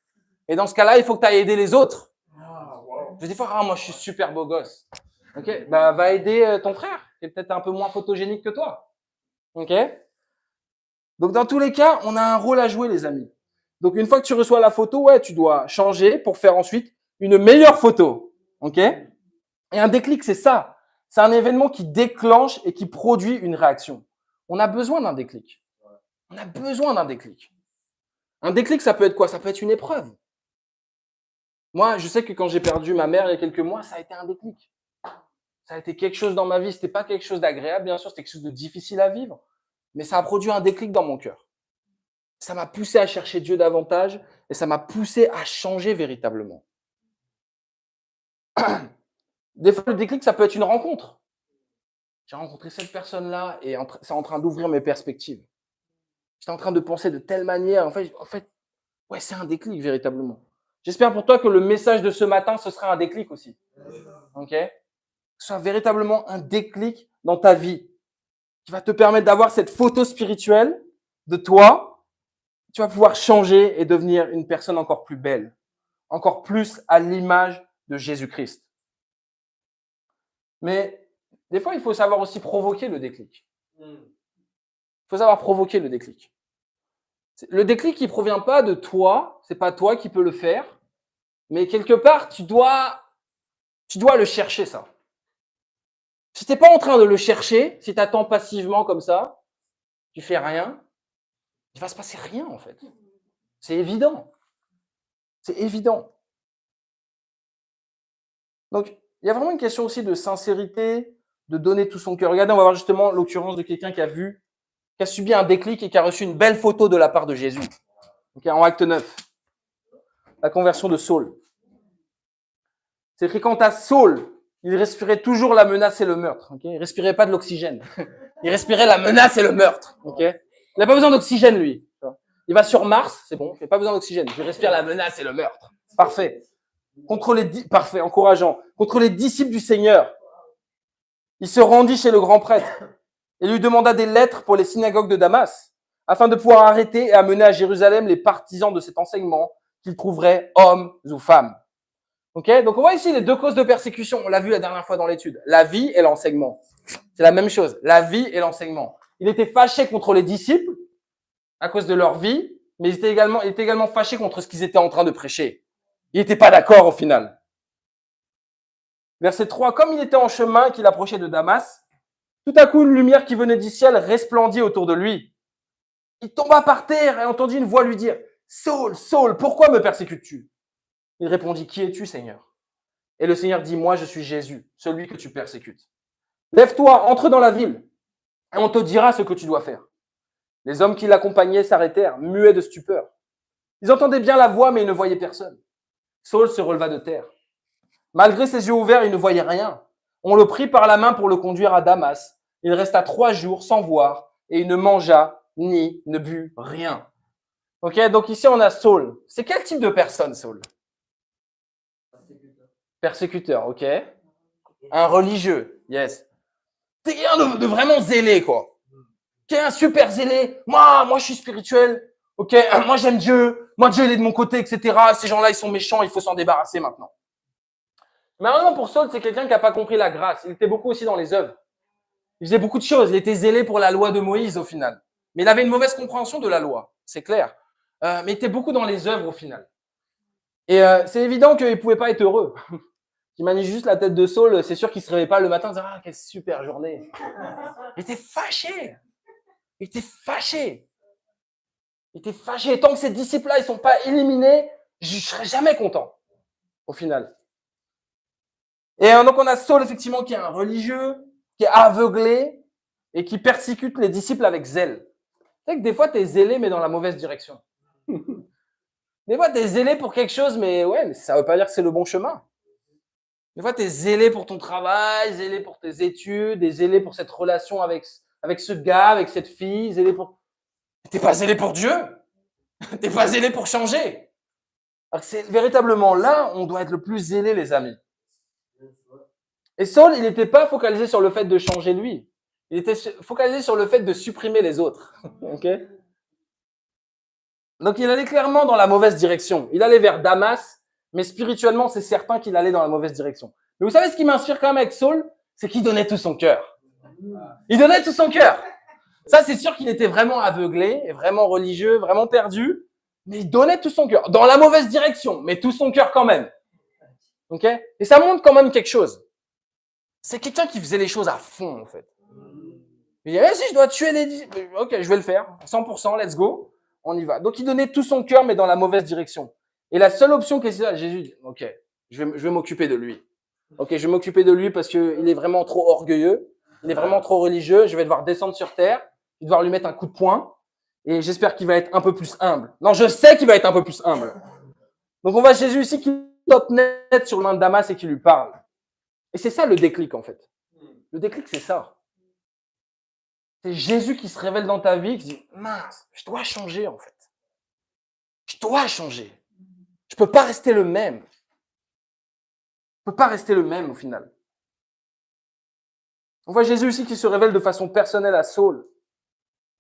Et dans ce cas-là, il faut que tu ailles aider les autres. Je dis, moi, je suis super beau gosse. OK? Bah, va aider ton frère, qui est peut-être un peu moins photogénique que toi. OK? Donc, dans tous les cas, on a un rôle à jouer, les amis. Donc, une fois que tu reçois la photo, tu dois changer pour faire ensuite une meilleure photo. OK? Et un déclic, c'est ça. C'est un événement qui déclenche et qui produit une réaction. On a besoin d'un déclic. On a besoin d'un déclic. Un déclic, ça peut être quoi? Ça peut être une épreuve. Moi, je sais que quand j'ai perdu ma mère il y a quelques mois, ça a été un déclic. Ça a été quelque chose dans ma vie. C'était pas quelque chose d'agréable, bien sûr. C'était quelque chose de difficile à vivre. Mais ça a produit un déclic dans mon cœur. Ça m'a poussé à chercher Dieu davantage et ça m'a poussé à changer véritablement. Des fois, le déclic, ça peut être une rencontre. J'ai rencontré cette personne-là et c'est en train d'ouvrir mes perspectives. J'étais en train de penser de telle manière. En fait, c'est un déclic véritablement. J'espère pour toi que le message de ce matin, ce sera un déclic aussi. OK? Que ce soit véritablement un déclic dans ta vie qui va te permettre d'avoir cette photo spirituelle de toi. Tu vas pouvoir changer et devenir une personne encore plus belle, encore plus à l'image de Jésus-Christ. Mais des fois, il faut savoir aussi provoquer le déclic. Il faut savoir provoquer le déclic. Le déclic, il ne provient pas de toi, c'est pas toi qui peux le faire, mais quelque part, tu dois le chercher, ça. Si tu n'es pas en train de le chercher, si tu attends passivement comme ça, tu fais rien, il va se passer rien en fait. C'est évident. C'est évident. Donc, il y a vraiment une question aussi de sincérité, de donner tout son cœur. Regardez, on va voir justement l'occurrence de quelqu'un qui a subi un déclic et qui a reçu une belle photo de la part de Jésus. Okay, en acte 9. La conversion de Saul. C'est écrit quant à Saul, il respirait toujours la menace et le meurtre. Okay, il respirait pas de l'oxygène. Il respirait la menace et le meurtre. Okay, il n'a pas besoin d'oxygène, lui. Il va sur Mars, c'est bon, il n'a pas besoin d'oxygène. Il respire la menace et le meurtre. Parfait. Parfait, encourageant. Contre les disciples du Seigneur, il se rendit chez le grand prêtre et lui demanda des lettres pour les synagogues de Damas, afin de pouvoir arrêter et amener à Jérusalem les partisans de cet enseignement qu'il trouverait hommes ou femmes. Ok, donc on voit ici les deux causes de persécution. On l'a vu la dernière fois dans l'étude. La vie et l'enseignement. C'est la même chose. La vie et l'enseignement. Il était fâché contre les disciples à cause de leur vie, mais il était également fâché contre ce qu'ils étaient en train de prêcher. Il n'était pas d'accord au final. Verset 3. Comme il était en chemin et qu'il approchait de Damas, tout à coup une lumière qui venait du ciel resplendit autour de lui. Il tomba par terre et entendit une voix lui dire « Saul, Saul, pourquoi me persécutes-tu » Il répondit « Qui es-tu, Seigneur » Et le Seigneur dit « Moi, je suis Jésus, celui que tu persécutes. Lève-toi, entre dans la ville, et on te dira ce que tu dois faire. » Les hommes qui l'accompagnaient s'arrêtèrent, muets de stupeur. Ils entendaient bien la voix, mais ils ne voyaient personne. Saul se releva de terre. Malgré ses yeux ouverts, il ne voyait rien. On le prit par la main pour le conduire à Damas. Il resta 3 jours sans voir, et il ne mangea ni ne but rien. Ok, donc ici on a Saul. C'est quel type de personne, Saul? Persécuteur, ok. Un religieux, yes. C'est quelqu'un de vraiment zélé, quoi. Qui est un super zélé. Moi, je suis spirituel. Ok, moi j'aime Dieu. Moi Dieu il est de mon côté, etc. Ces gens-là ils sont méchants, il faut s'en débarrasser maintenant. Malheureusement pour Saul, c'est quelqu'un qui n'a pas compris la grâce. Il était beaucoup aussi dans les œuvres. Il faisait beaucoup de choses. Il était zélé pour la loi de Moïse au final. Mais il avait une mauvaise compréhension de la loi, c'est clair. Mais il était beaucoup dans les œuvres au final. Et c'est évident qu'il ne pouvait pas être heureux. J'imagine juste la tête de Saul, c'est sûr qu'il ne se réveillait pas le matin en disant « Ah, quelle super journée !» Il était fâché. Il était fâché. Il était fâché. Tant que ces disciples-là, ils ne sont pas éliminés, je ne serai jamais content, au final. Et donc, on a Saul, effectivement, qui est un religieux, qui est aveuglé et qui persécute les disciples avec zèle. Tu sais que des fois, tu es zélé, mais dans la mauvaise direction. Des fois, tu es zélé pour quelque chose, mais ça ne veut pas dire que c'est le bon chemin. Des fois, tu es zélé pour ton travail, zélé pour tes études, et zélé pour cette relation avec ce gars, avec cette fille, zélé pour... Tu n'es pas zélé pour Dieu. Tu n'es pas zélé pour changer. Alors que c'est véritablement là, on doit être le plus zélé, les amis. Et Saul, il n'était pas focalisé sur le fait de changer lui. Il était focalisé sur le fait de supprimer les autres. Okay? Donc, il allait clairement dans la mauvaise direction. Il allait vers Damas, mais spirituellement, c'est certain qu'il allait dans la mauvaise direction. Mais vous savez ce qui m'inspire quand même avec Saul? C'est qu'il donnait tout son cœur. Il donnait tout son cœur. Ça, c'est sûr qu'il était vraiment aveuglé, vraiment religieux, vraiment perdu, mais il donnait tout son cœur. Dans la mauvaise direction, mais tout son cœur quand même. Okay? Et ça montre quand même quelque chose. C'est quelqu'un qui faisait les choses à fond, en fait. Il dit, si je dois tuer les 10, ok, je vais le faire. 100%, let's go. On y va. Donc, il donnait tout son cœur, mais dans la mauvaise direction. Et la seule option qui est là, Jésus dit, ok, je vais m'occuper de lui. Ok, je vais m'occuper de lui parce qu'il est vraiment trop orgueilleux. Il est vraiment trop religieux. Je vais devoir descendre sur terre. Je vais devoir lui mettre un coup de poing. Et j'espère qu'il va être un peu plus humble. Non, je sais qu'il va être un peu plus humble. Donc, on voit Jésus ici qui top net sur le main de Damas et qui lui parle. Et c'est ça le déclic, en fait. Le déclic, c'est ça. C'est Jésus qui se révèle dans ta vie, qui dit, mince, je dois changer, en fait. Je dois changer. Je peux pas rester le même. Je peux pas rester le même, au final. On voit Jésus ici qui se révèle de façon personnelle à Saul.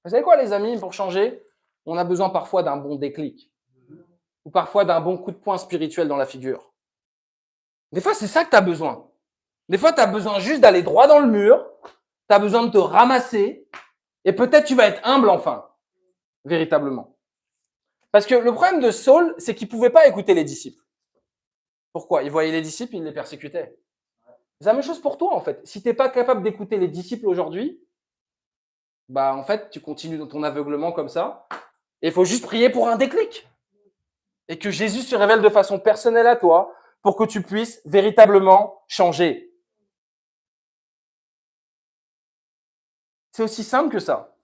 Vous savez quoi, les amis, pour changer, on a besoin parfois d'un bon déclic. Ou parfois d'un bon coup de poing spirituel dans la figure. Des fois, c'est ça que tu as besoin. Des fois, tu as besoin juste d'aller droit dans le mur, tu as besoin de te ramasser, et peut-être tu vas être humble enfin, véritablement. Parce que le problème de Saul, c'est qu'il ne pouvait pas écouter les disciples. Pourquoi? Il voyait les disciples, il les persécutait. C'est la même chose pour toi, en fait. Si tu n'es pas capable d'écouter les disciples aujourd'hui, bah en fait, tu continues dans ton aveuglement comme ça, et il faut juste prier pour un déclic. Et que Jésus se révèle de façon personnelle à toi, pour que tu puisses véritablement changer. C'est aussi simple que ça.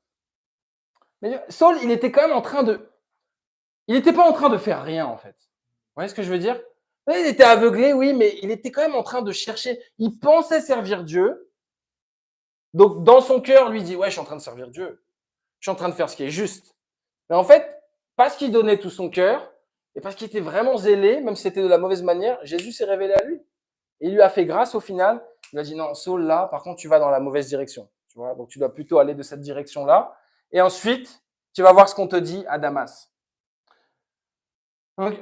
Mais Saul, il était quand même en train de... Il n'était pas en train de faire rien, en fait. Vous voyez ce que je veux dire? Il était aveuglé, oui, mais il était quand même en train de chercher. Il pensait servir Dieu. Donc, dans son cœur, lui dit, ouais, je suis en train de servir Dieu. Je suis en train de faire ce qui est juste. Mais en fait, parce qu'il donnait tout son cœur, et parce qu'il était vraiment zélé, même si c'était de la mauvaise manière, Jésus s'est révélé à lui. Et il lui a fait grâce au final. Il lui a dit, non, Saul, là, par contre, tu vas dans la mauvaise direction. Tu vois, donc, tu dois plutôt aller de cette direction-là. Et ensuite, tu vas voir ce qu'on te dit à Damas. Donc,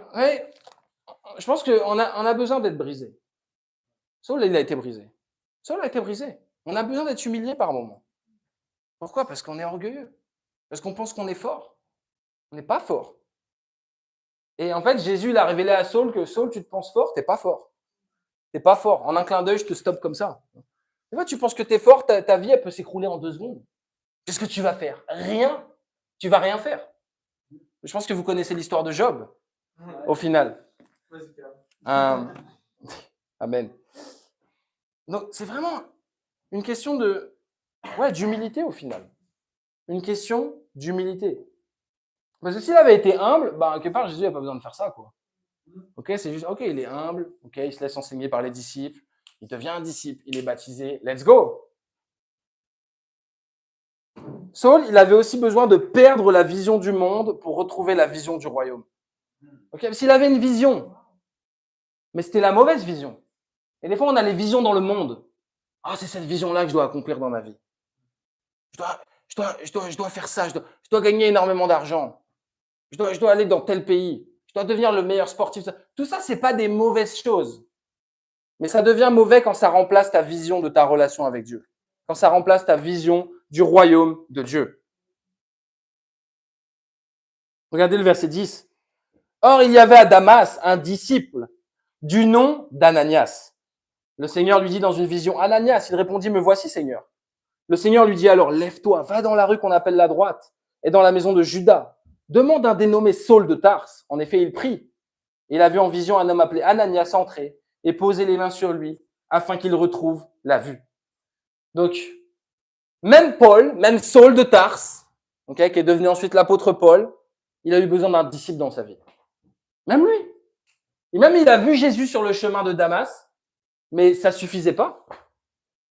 je pense qu'on a besoin d'être brisé. Saul, il a été brisé. Saul a été brisé. On a besoin d'être humilié par moments. Pourquoi? Parce qu'on est orgueilleux. Parce qu'on pense qu'on est fort. On n'est pas fort. Et en fait, Jésus, il a révélé à Saul que Saul, tu te penses fort, t'es pas fort. T'es pas fort. En un clin d'œil, je te stoppe comme ça. Et toi, tu penses que t'es fort, ta vie, elle peut s'écrouler en 2 secondes. Qu'est-ce que tu vas faire? Rien. Tu vas rien faire. Je pense que vous connaissez l'histoire de Job, au final. Amen. Donc, c'est vraiment une question d'humilité au final. Une question d'humilité. Parce que s'il avait été humble, quelque part, Jésus n'a pas besoin de faire ça, quoi. Ok, c'est juste, ok, il est humble, ok, il se laisse enseigner par les disciples, il devient un disciple, il est baptisé, let's go. Saul, il avait aussi besoin de perdre la vision du monde pour retrouver la vision du royaume. Ok, s'il avait une vision, mais c'était la mauvaise vision. Et des fois, on a les visions dans le monde. Ah, c'est cette vision-là que je dois accomplir dans ma vie. Je dois faire ça, je dois gagner énormément d'argent. Je dois aller dans tel pays. Je dois devenir le meilleur sportif. Tout ça, c'est pas des mauvaises choses. Mais ça devient mauvais quand ça remplace ta vision de ta relation avec Dieu. Quand ça remplace ta vision du royaume de Dieu. Regardez le verset 10. Or, il y avait à Damas un disciple du nom d'Ananias. Le Seigneur lui dit dans une vision, Ananias, il répondit, me voici, Seigneur. Le Seigneur lui dit alors, lève-toi, va dans la rue qu'on appelle la droite et dans la maison de Judas. Demande un dénommé Saul de Tarse. En effet, il prie. Il a vu en vision un homme appelé Ananias entrer et poser les mains sur lui afin qu'il retrouve la vue. Donc, même Paul, même Saul de Tarse, qui est devenu ensuite l'apôtre Paul, il a eu besoin d'un disciple dans sa vie. Même lui. Et même il a vu Jésus sur le chemin de Damas, mais ça suffisait pas.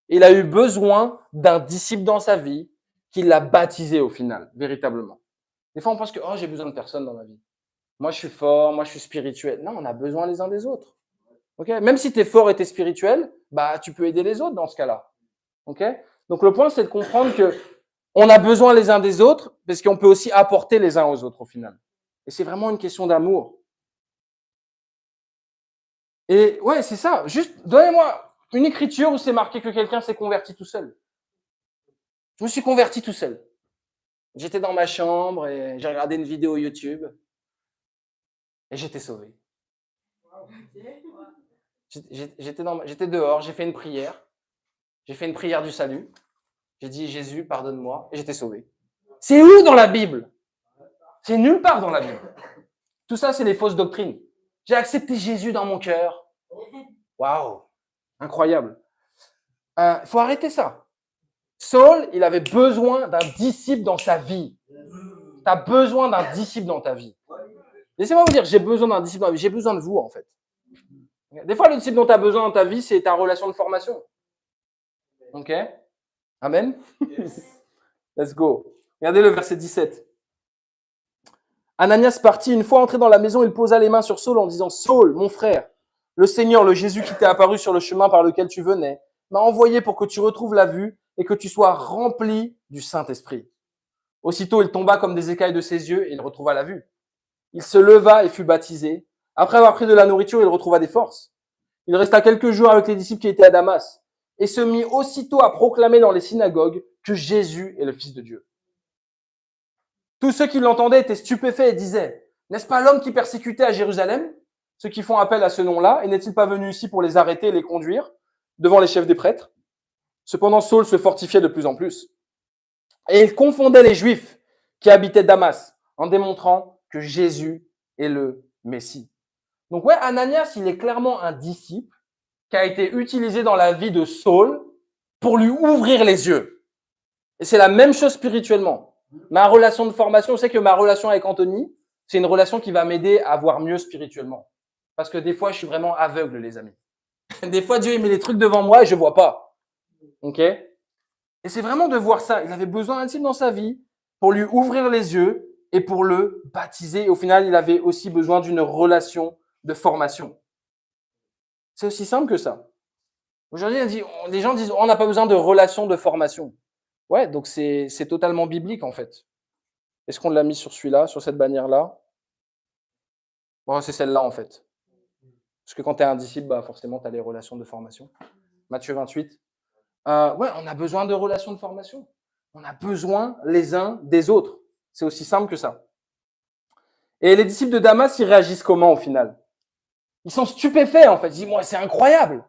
Il a eu besoin d'un disciple dans sa vie qui l'a baptisé au final, véritablement. Des fois, on pense que j'ai besoin de personne dans ma vie. Moi, je suis fort, moi, je suis spirituel. Non, on a besoin les uns des autres. Okay? Même si tu es fort et tu es spirituel, tu peux aider les autres dans ce cas-là. Okay? Donc, le point, c'est de comprendre que on a besoin les uns des autres parce qu'on peut aussi apporter les uns aux autres au final. Et c'est vraiment une question d'amour. Et ouais, c'est ça. Juste, donnez-moi une écriture où c'est marqué que quelqu'un s'est converti tout seul. Je me suis converti tout seul. J'étais dans ma chambre et j'ai regardé une vidéo YouTube et j'étais sauvé. J'étais dehors, j'ai fait une prière. J'ai fait une prière du salut. J'ai dit, Jésus, pardonne-moi, et j'étais sauvé. C'est où dans la Bible? C'est nulle part dans la Bible. Tout ça, c'est des fausses doctrines. J'ai accepté Jésus dans mon cœur. Waouh, incroyable. Il faut arrêter ça. Saul, il avait besoin d'un disciple dans sa vie. Tu as besoin d'un disciple dans ta vie. Laissez-moi vous dire, j'ai besoin d'un disciple dans ma vie. J'ai besoin de vous, en fait. Des fois, le disciple dont tu as besoin dans ta vie, c'est ta relation de formation. Ok? Amen? Yes. Let's go. Regardez le verset 17. Ananias partit. Une fois entré dans la maison, il posa les mains sur Saul en disant, Saul, mon frère, le Seigneur, le Jésus qui t'est apparu sur le chemin par lequel tu venais, m'a envoyé pour que tu retrouves la vue et que tu sois rempli du Saint-Esprit. Aussitôt, il tomba comme des écailles de ses yeux et il retrouva la vue. Il se leva et fut baptisé. Après avoir pris de la nourriture, il retrouva des forces. Il resta quelques jours avec les disciples qui étaient à Damas et se mit aussitôt à proclamer dans les synagogues que Jésus est le Fils de Dieu. Tous ceux qui l'entendaient étaient stupéfaits et disaient, n'est-ce pas l'homme qui persécutait à Jérusalem ceux qui font appel à ce nom-là, et n'est-il pas venu ici pour les arrêter et les conduire devant les chefs des prêtres? Cependant, Saul se fortifiait de plus en plus. Et il confondait les Juifs qui habitaient Damas en démontrant que Jésus est le Messie. Donc ouais, Ananias, il est clairement un disciple qui a été utilisé dans la vie de Saul pour lui ouvrir les yeux. Et c'est la même chose spirituellement. Ma relation de formation, je sais que ma relation avec Anthony, c'est une relation qui va m'aider à voir mieux spirituellement. Parce que des fois, je suis vraiment aveugle, les amis. Des fois, Dieu il met des trucs devant moi et je vois pas. Ok? Et c'est vraiment de voir ça. Il avait besoin d'un disciple dans sa vie pour lui ouvrir les yeux et pour le baptiser. Et au final, il avait aussi besoin d'une relation de formation. C'est aussi simple que ça. Aujourd'hui, les gens disent, on n'a pas besoin de relation de formation. Ouais, donc c'est totalement biblique en fait. Est-ce qu'on l'a mis sur celui-là, sur cette bannière-là? Bon, c'est celle-là en fait. Parce que quand tu es un disciple, bah forcément, tu as les relations de formation. Matthieu 28. Ouais, on a besoin de relations de formation. On a besoin les uns des autres. C'est aussi simple que ça. Et les disciples de Damas, ils réagissent comment au final? Ils sont stupéfaits en fait. Ils disent, moi, c'est incroyable.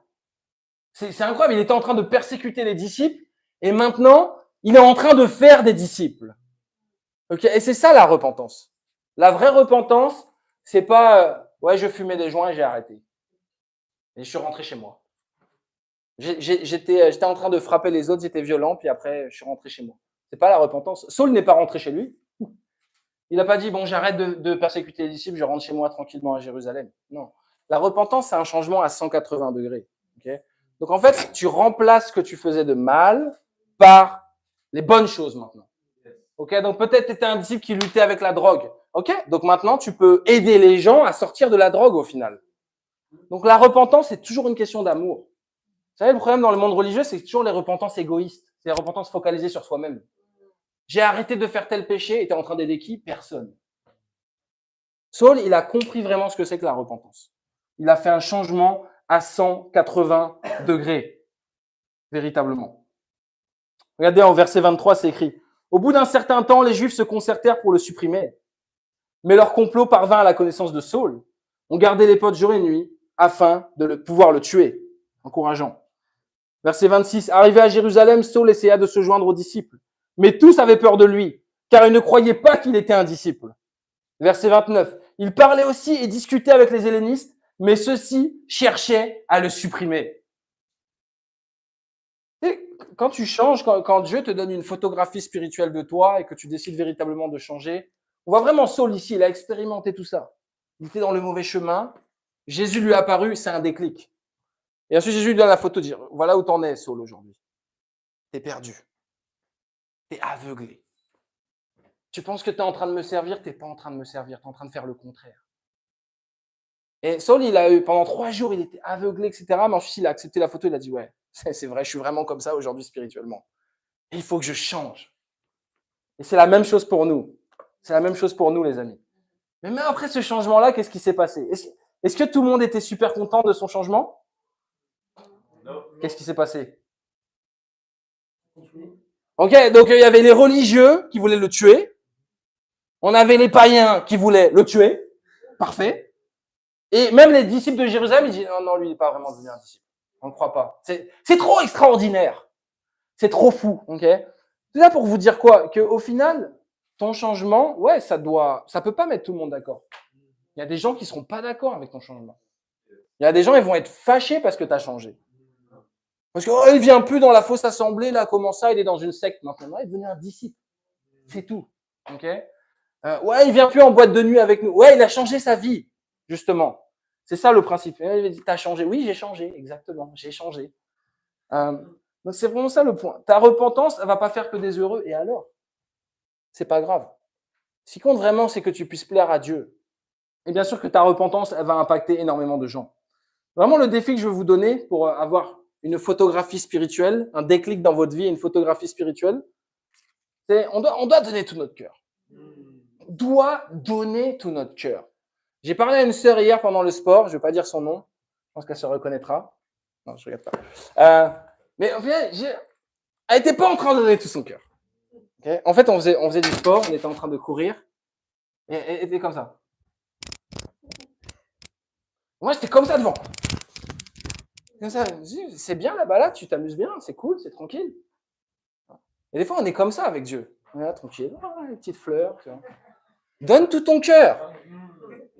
C'est incroyable. Il était en train de persécuter les disciples et maintenant, il est en train de faire des disciples. Okay, et c'est ça la repentance. La vraie repentance, c'est pas ouais, je fumais des joints et j'ai arrêté. Et je suis rentré chez moi. J'étais en train de frapper les autres, j'étais violent, puis après, je suis rentré chez moi. C'est pas la repentance. Saul n'est pas rentré chez lui. Il n'a pas dit, bon, j'arrête de persécuter les disciples, je rentre chez moi tranquillement à Jérusalem. Non. La repentance, c'est un changement à 180 degrés. Okay, donc, en fait, tu remplaces ce que tu faisais de mal par les bonnes choses maintenant. Okay, donc, peut-être tu étais un disciple qui luttait avec la drogue. Okay, donc, maintenant, tu peux aider les gens à sortir de la drogue au final. Donc, la repentance, c'est toujours une question d'amour. Vous savez, le problème dans le monde religieux, c'est toujours les repentances égoïstes. C'est les repentances focalisées sur soi-même. J'ai arrêté de faire tel péché et tu es en train d'aider qui? Personne. Saul, il a compris vraiment ce que c'est que la repentance. Il a fait un changement à 180 degrés, véritablement. Regardez, en verset 23, c'est écrit « Au bout d'un certain temps, les Juifs se concertèrent pour le supprimer. Mais leur complot parvint à la connaissance de Saul. On gardait les potes jour et nuit afin de pouvoir le tuer. » Encourageant. Verset 26. Arrivé à Jérusalem, Saul essaya de se joindre aux disciples. Mais tous avaient peur de lui, car ils ne croyaient pas qu'il était un disciple. Verset 29. Il parlait aussi et discutait avec les hellénistes, mais ceux-ci cherchaient à le supprimer. Et quand tu changes, quand Dieu te donne une photographie spirituelle de toi et que tu décides véritablement de changer, on voit vraiment Saul ici, il a expérimenté tout ça. Il était dans le mauvais chemin. Jésus lui est apparu, c'est un déclic. Et ensuite, Jésus lui donne la photo, dire, voilà où t'en es, Saul, aujourd'hui. T'es perdu. T'es aveuglé. Tu penses que t'es en train de me servir, t'es pas en train de me servir, t'es en train de faire le contraire. Et Saul, il a eu, pendant 3 jours, il était aveuglé, etc. Mais ensuite, il a accepté la photo, il a dit, ouais, c'est vrai, je suis vraiment comme ça aujourd'hui spirituellement. Et il faut que je change. Et c'est la même chose pour nous. C'est la même chose pour nous, les amis. Mais même après ce changement-là, qu'est-ce qui s'est passé? Est-ce que tout le monde était super content de son changement? Qu'est-ce qui s'est passé? Ok, donc il y avait les religieux qui voulaient le tuer. On avait les païens qui voulaient le tuer. Parfait. Et même les disciples de Jérusalem, ils disent non, lui, il n'est pas vraiment devenu un disciple. On ne croit pas. C'est trop extraordinaire. C'est trop fou. Ok. Tout ça pour vous dire quoi? Qu'au final, ton changement, ouais, ça peut pas mettre tout le monde d'accord. Il y a des gens qui seront pas d'accord avec ton changement. Il y a des gens, ils vont être fâchés parce que tu as changé. Parce que il vient plus dans la fausse assemblée, là, comment ça, il est dans une secte maintenant. Il est devenu un disciple. C'est tout. Ok. Ouais, il vient plus en boîte de nuit avec nous. Ouais, il a changé sa vie, justement. C'est ça le principe. Il dit, t'as changé. Oui, j'ai changé, exactement. J'ai changé. Donc c'est vraiment ça le point. Ta repentance, elle va pas faire que des heureux. Et alors? C'est pas grave. Ce qui compte vraiment, c'est que tu puisses plaire à Dieu. Et bien sûr que ta repentance, elle va impacter énormément de gens. Vraiment, le défi que je vais vous donner pour avoir une photographie spirituelle, un déclic dans votre vie, une photographie spirituelle, c'est on doit donner tout notre cœur. On doit donner tout notre cœur. J'ai parlé à une sœur hier pendant le sport, je ne vais pas dire son nom, je pense qu'elle se reconnaîtra. Non, je ne regarde pas. Mais en fait, elle n'était pas en train de donner tout son cœur. Okay, en fait, on faisait du sport, on était en train de courir, et elle était comme ça. Moi, j'étais comme ça devant. Comme ça, c'est bien là-bas, là, tu t'amuses bien, c'est cool, c'est tranquille. Et des fois, on est comme ça avec Dieu. On est là, tranquille, les petites fleurs. Tu vois. Donne tout ton cœur.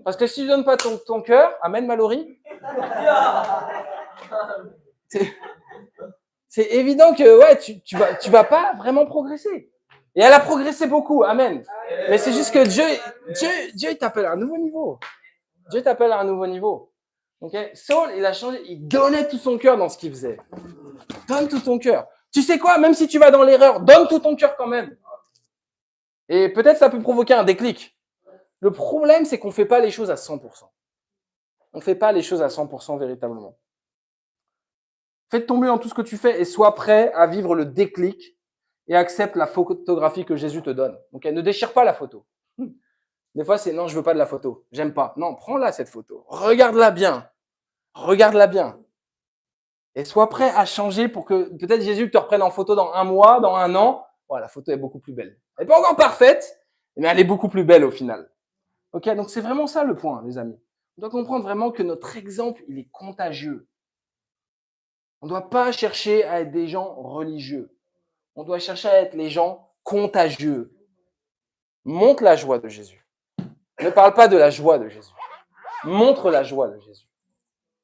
Parce que si tu ne donnes pas ton cœur, amen, Mallory. C'est évident que ouais, tu vas pas vraiment progresser. Et elle a progressé beaucoup, amen. Mais c'est juste que Dieu il t'appelle à un nouveau niveau. Dieu t'appelle à un nouveau niveau. Okay? Saul, il a changé, il donnait tout son cœur dans ce qu'il faisait. Donne tout ton cœur. Tu sais quoi, même si tu vas dans l'erreur, donne tout ton cœur quand même. Et peut-être ça peut provoquer un déclic. Le problème, c'est qu'on ne fait pas les choses à 100%. On ne fait pas les choses à 100% véritablement. Fais tomber dans tout ce que tu fais et sois prêt à vivre le déclic et accepte la photographie que Jésus te donne. Donc, ne déchire pas la photo. Des fois, c'est non, je veux pas de la photo. J'aime pas. Non, prends-la cette photo. Regarde-la bien. Regarde-la bien. Et sois prêt à changer pour que peut-être Jésus te reprenne en photo dans 1 mois, dans 1 an. Voilà, la photo est beaucoup plus belle. Elle n'est pas encore parfaite, mais elle est beaucoup plus belle au final. Ok, donc c'est vraiment ça le point, les amis. On doit comprendre vraiment que notre exemple, il est contagieux. On ne doit pas chercher à être des gens religieux. On doit chercher à être les gens contagieux. Montre la joie de Jésus. Ne parle pas de la joie de Jésus. Montre la joie de Jésus.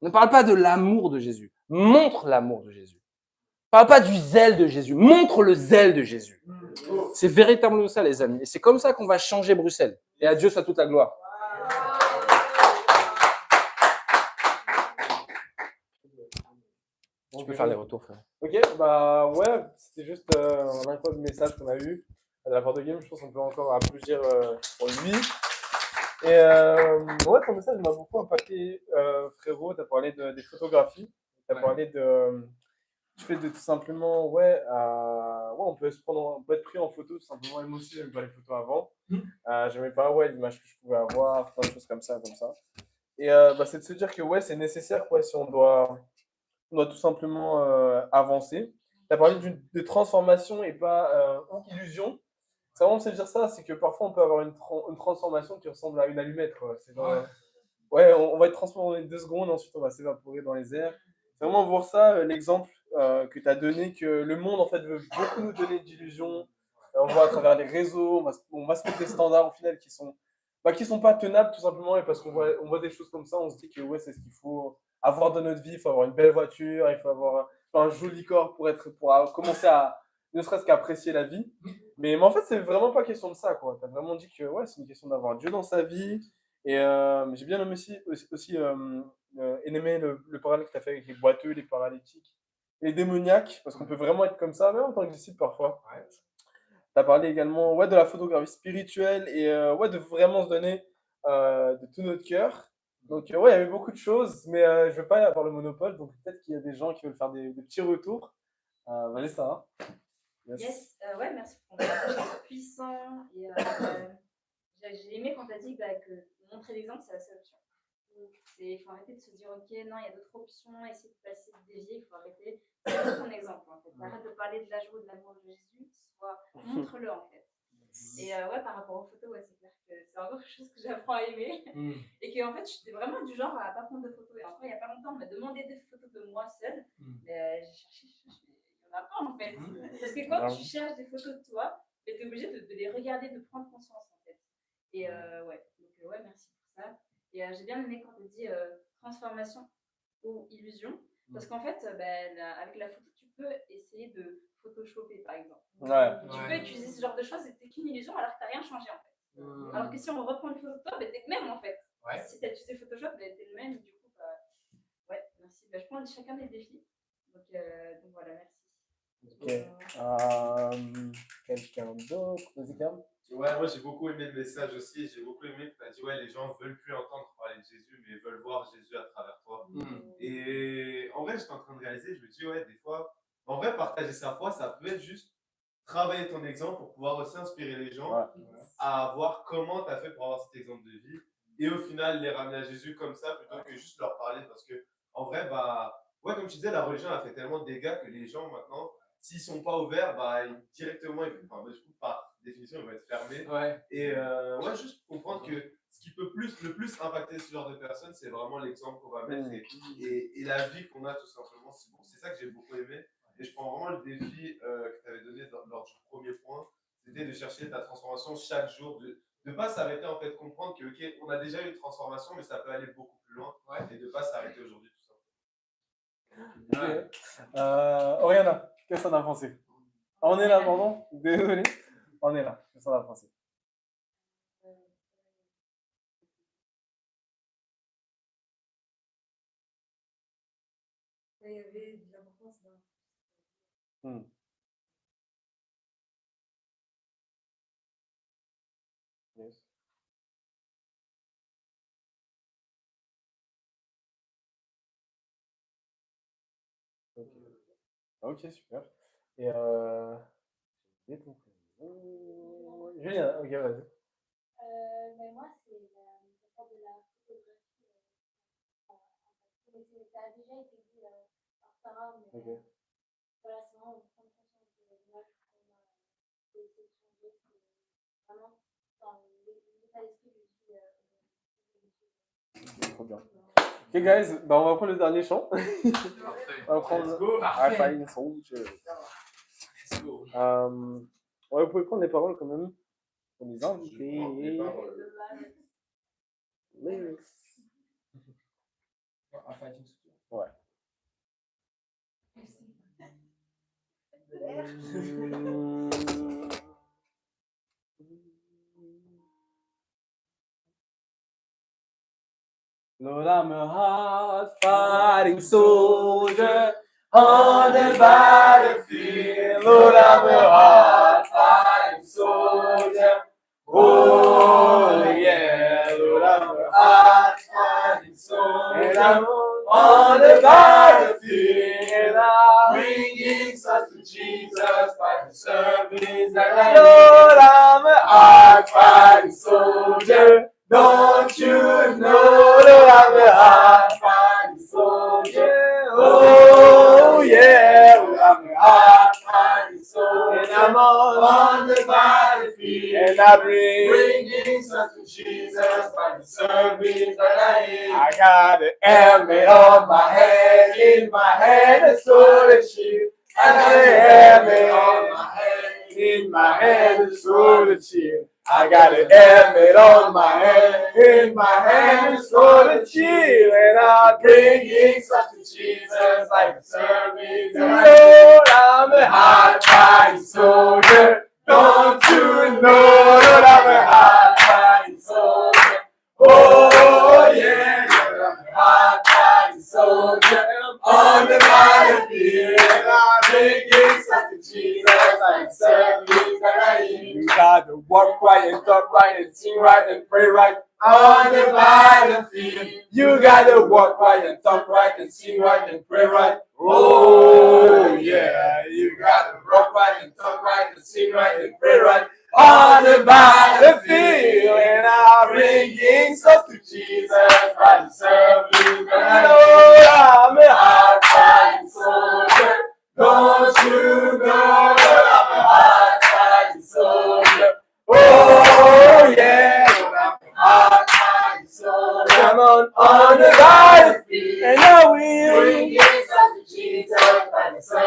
Ne parle pas de l'amour de Jésus. Montre l'amour de Jésus. Ne parle pas du zèle de Jésus. Montre le zèle de Jésus. C'est véritablement ça, les amis. Et c'est comme ça qu'on va changer Bruxelles. Et à Dieu soit toute la gloire. Tu peux faire les retours, frère. Ok, bah ouais, c'était juste un incroyable message qu'on a eu de la part de Game. Je pense qu'on peut encore applaudir pour lui. Et ouais, ton message m'a beaucoup impacté, frérot. Tu as parlé des photographies. Tu as parlé du fait de tout simplement, ouais, on peut on peut être pris en photo tout simplement. Et moi aussi, j'aimais pas les photos avant. J'aimais pas, ouais, l'image que je pouvais avoir, plein de choses comme ça, comme ça. Et bah, c'est de se dire que, ouais, c'est nécessaire, quoi, si on doit tout simplement avancer. Tu as parlé de transformation et pas illusion. C'est vraiment se dire ça, c'est que parfois on peut avoir une transformation qui ressemble à une allumette, quoi. C'est genre, ouais, on va être transformé en 2 secondes, ensuite on va s'évaporer dans les airs. C'est vraiment voir ça, l'exemple que tu as donné, que le monde en fait veut beaucoup nous donner d'illusions. On voit à travers les réseaux, on va se mettre des standards au final qui sont pas tenables tout simplement, et parce on voit des choses comme ça, on se dit que ouais, c'est ce qu'il faut avoir dans notre vie, il faut avoir une belle voiture, il faut avoir un joli corps pour commencer à ne serait-ce qu'à apprécier la vie. Mais en fait, c'est vraiment pas question de ça, quoi. Tu as vraiment dit que ouais, c'est une question d'avoir Dieu dans sa vie. Et j'ai bien aimé aussi aimé le parallèle que tu as fait avec les boiteux, les paralytiques, les démoniaques, parce qu'on peut vraiment être comme ça, même en tant que disciple parfois. Tu as parlé également ouais, de la photographie spirituelle et ouais, de vraiment se donner de tout notre cœur. Donc ouais, il y avait beaucoup de choses, mais je ne vais pas avoir le monopole, donc peut-être qu'il y a des gens qui veulent faire des petits retours. Vas-y, Sarah. Yes, ouais, merci pour ton message puissant. Et j'ai aimé quand tu as dit que montrer l'exemple, c'est la seule option. Il faut arrêter de se dire, ok, non, il y a d'autres options, essayer de passer, de dévier, il faut arrêter. C'est ton exemple, en fait. Arrête de parler de la joie, de l'amour de Jésus, montre-le, en fait. Et ouais, par rapport aux photos, ouais, c'est clair que c'est encore quelque chose que j'apprends à aimer. Et que, en fait, j'étais vraiment du genre à pas prendre de photos. Et encore, il n'y a pas longtemps, on m'a demandé des photos de moi seule. Mais j'ai cherché, il n'y en a pas, en fait. Parce que quand tu cherches des photos de toi, tu es obligé de les regarder, de prendre conscience, en fait. Et ouais, donc ouais, merci pour ça. Et j'ai bien aimé quand tu dis transformation ou illusion. Parce qu'en fait, avec la photo, tu peux essayer de photoshopper, par exemple. Tu peux utiliser ce genre de choses et t'es qu'une illusion alors que t'as rien changé, en fait. Alors que si on reprend une photo de toi, t'es le même, en fait. Si t'as utilisé Photoshop, t'es le même. Du coup, ouais, merci. Je prends chacun des défis. Donc voilà, merci. Ok. Quelqu'un d'autre? Vas-y, Cam. Ouais, moi j'ai beaucoup aimé le message aussi. J'ai beaucoup aimé que tu as dit, ouais, les gens veulent plus entendre parler de Jésus, mais veulent voir Jésus à travers toi. Et en vrai, j'étais en train de réaliser, je me dis, ouais, des fois, en vrai, partager sa foi, ça peut être juste travailler ton exemple pour pouvoir aussi inspirer les gens à voir comment tu as fait pour avoir cet exemple de vie. Et au final, les ramener à Jésus comme ça, plutôt que juste leur parler. Parce que, en vrai, ouais, comme tu disais, la religion a fait tellement de dégâts que les gens maintenant, s'ils sont pas ouverts, directement, du coup, par définition, ils vont être fermés. Et ouais, juste comprendre que ce qui peut le plus impacter ce genre de personnes, c'est vraiment l'exemple qu'on va mettre et la vie qu'on a tout simplement. C'est ça que j'ai beaucoup aimé. Et je prends vraiment le défi que tu avais donné lors du premier point, c'était de chercher ta transformation chaque jour, de ne pas s'arrêter en fait, comprendre que ok, on a déjà eu une transformation, mais ça peut aller beaucoup plus loin, et de ne pas s'arrêter aujourd'hui tout ça. Oriana, qu'est-ce que t'en as pensé? On est là, pardon? Désolé. On est là. Qu'est-ce que t'en as pensé? Il y avait de l'importance dans. Yes. Ok, super. Et Julien, ok, vas-y. Moi, c'est la métaphore de la photographie. mais ça a déjà été dit par Sarah, mais Ok. voilà, c'est vraiment prendre conscience de l'image qu'on a essayé de changer, c'est vraiment dans l'état d'esprit que je suis. Trop bien. Ok, guys, bah, on va prendre le dernier chant. On va prendre Let's go, I parfait. Find Soldier. Let's go. Ouais, vous pouvez prendre les paroles quand même. On les invités. Lyrics. Ouais. Lord, I'm a hard-fighting soldier on the battlefield. Lord, I'm a hard-fighting soldier. Oh, yeah. Lord, I'm a hard-fighting soldier. And I'm on the battlefield. And I'm bringing souls to Jesus by the service that I Lord, I'm a hard-fighting soldier. Don't you know that I'm a hard-fighting soldier? Oh, yeah, I'm a hard-fighting soldier. And I'm on the battlefield. And I'm bringing souls to Jesus by the service that I am. I got an helmet on my head, in my hand a sword and shield. I got a helmet on my head, in my hand a sword and shield. I got an helmet on my head, in my hand a sword and shield, and I'm bringing such to Jesus like a service. Lord, I'm a hard-fighting soldier. Don't you know that I'm a hard-fighting soldier? Oh yeah, Lord, I'm a hard-fighting soldier. On the battlefield, and I'm bringing such to Jesus like a service that I am. You got to walk right and talk right and sing right and pray right on the battlefield. You got to walk right and talk right and sing right and pray right. Oh yeah, you got to walk right and talk right and sing right and pray right on the battlefield. And I'm bringing souls to Jesus by the service. Lord, I'm a hard-fighting soldier. Don't you know that I'm a hard-fighting soldier? Oh yeah, I'm a hard-fighting soldier. I'm on the battlefield, and I will bring souls to Jesus by the service.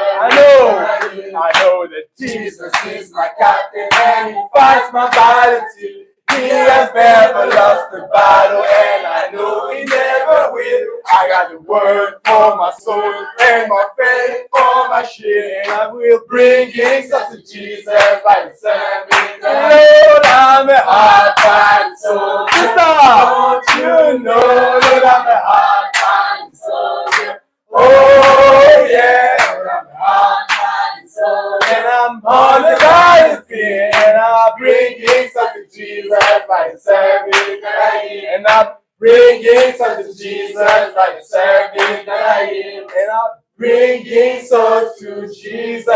I know that Jesus is my captain and he fights my battle too. He has never lost the battle and I know he never will. I got the word for my soul and my faith for my shield. And I will bring souls to Jesus like the service. Lord, I'm a hard-fighting soldier. Don't you know that I'm a hard-fighting soldier? Oh yeah, I'm a hard-fighting soldier. And I'm on the battlefield. And I'm bringing souls to Jesus by the service that I am. And I'm bringing souls to Jesus by the service that I am. And I'm bringing souls to Jesus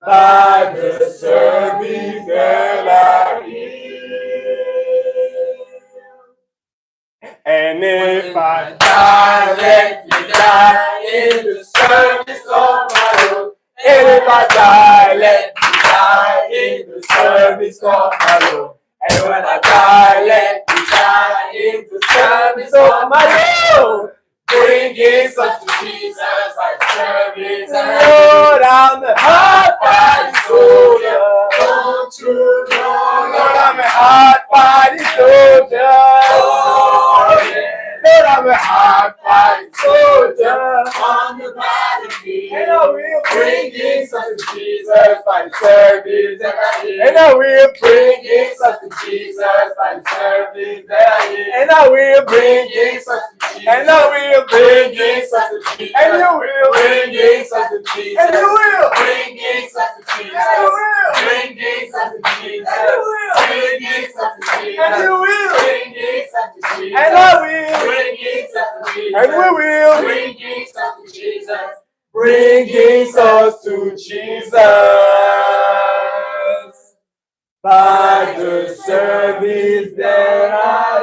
by the service that I am. And if I die, let me die in the service of my Lord. And if I die, let me die in the service of my Lord. And when I die, let me die in the service of my Lord. Bringing souls to Jesus like service. Lord, I'm a hard-fighting soldier. Don't you know, Lord, I'm a hard-fighting soldier. Oh, yeah. Lord, I'm a hard-fighting soldier on the battlefield. And I will bring souls to Jesus by the service that I am. And I will bring souls to Jesus by the service that I am. And I will bring souls to Jesus. And I will bring souls to Jesus. And you will bring souls to Jesus. And you will bring souls to Jesus. And you will bring souls to Jesus. And you will bring souls to Jesus. And you will bring souls to Jesus. And I will bring souls to Jesus. And we will bring souls to Jesus. Bringing souls to Jesus by the service that I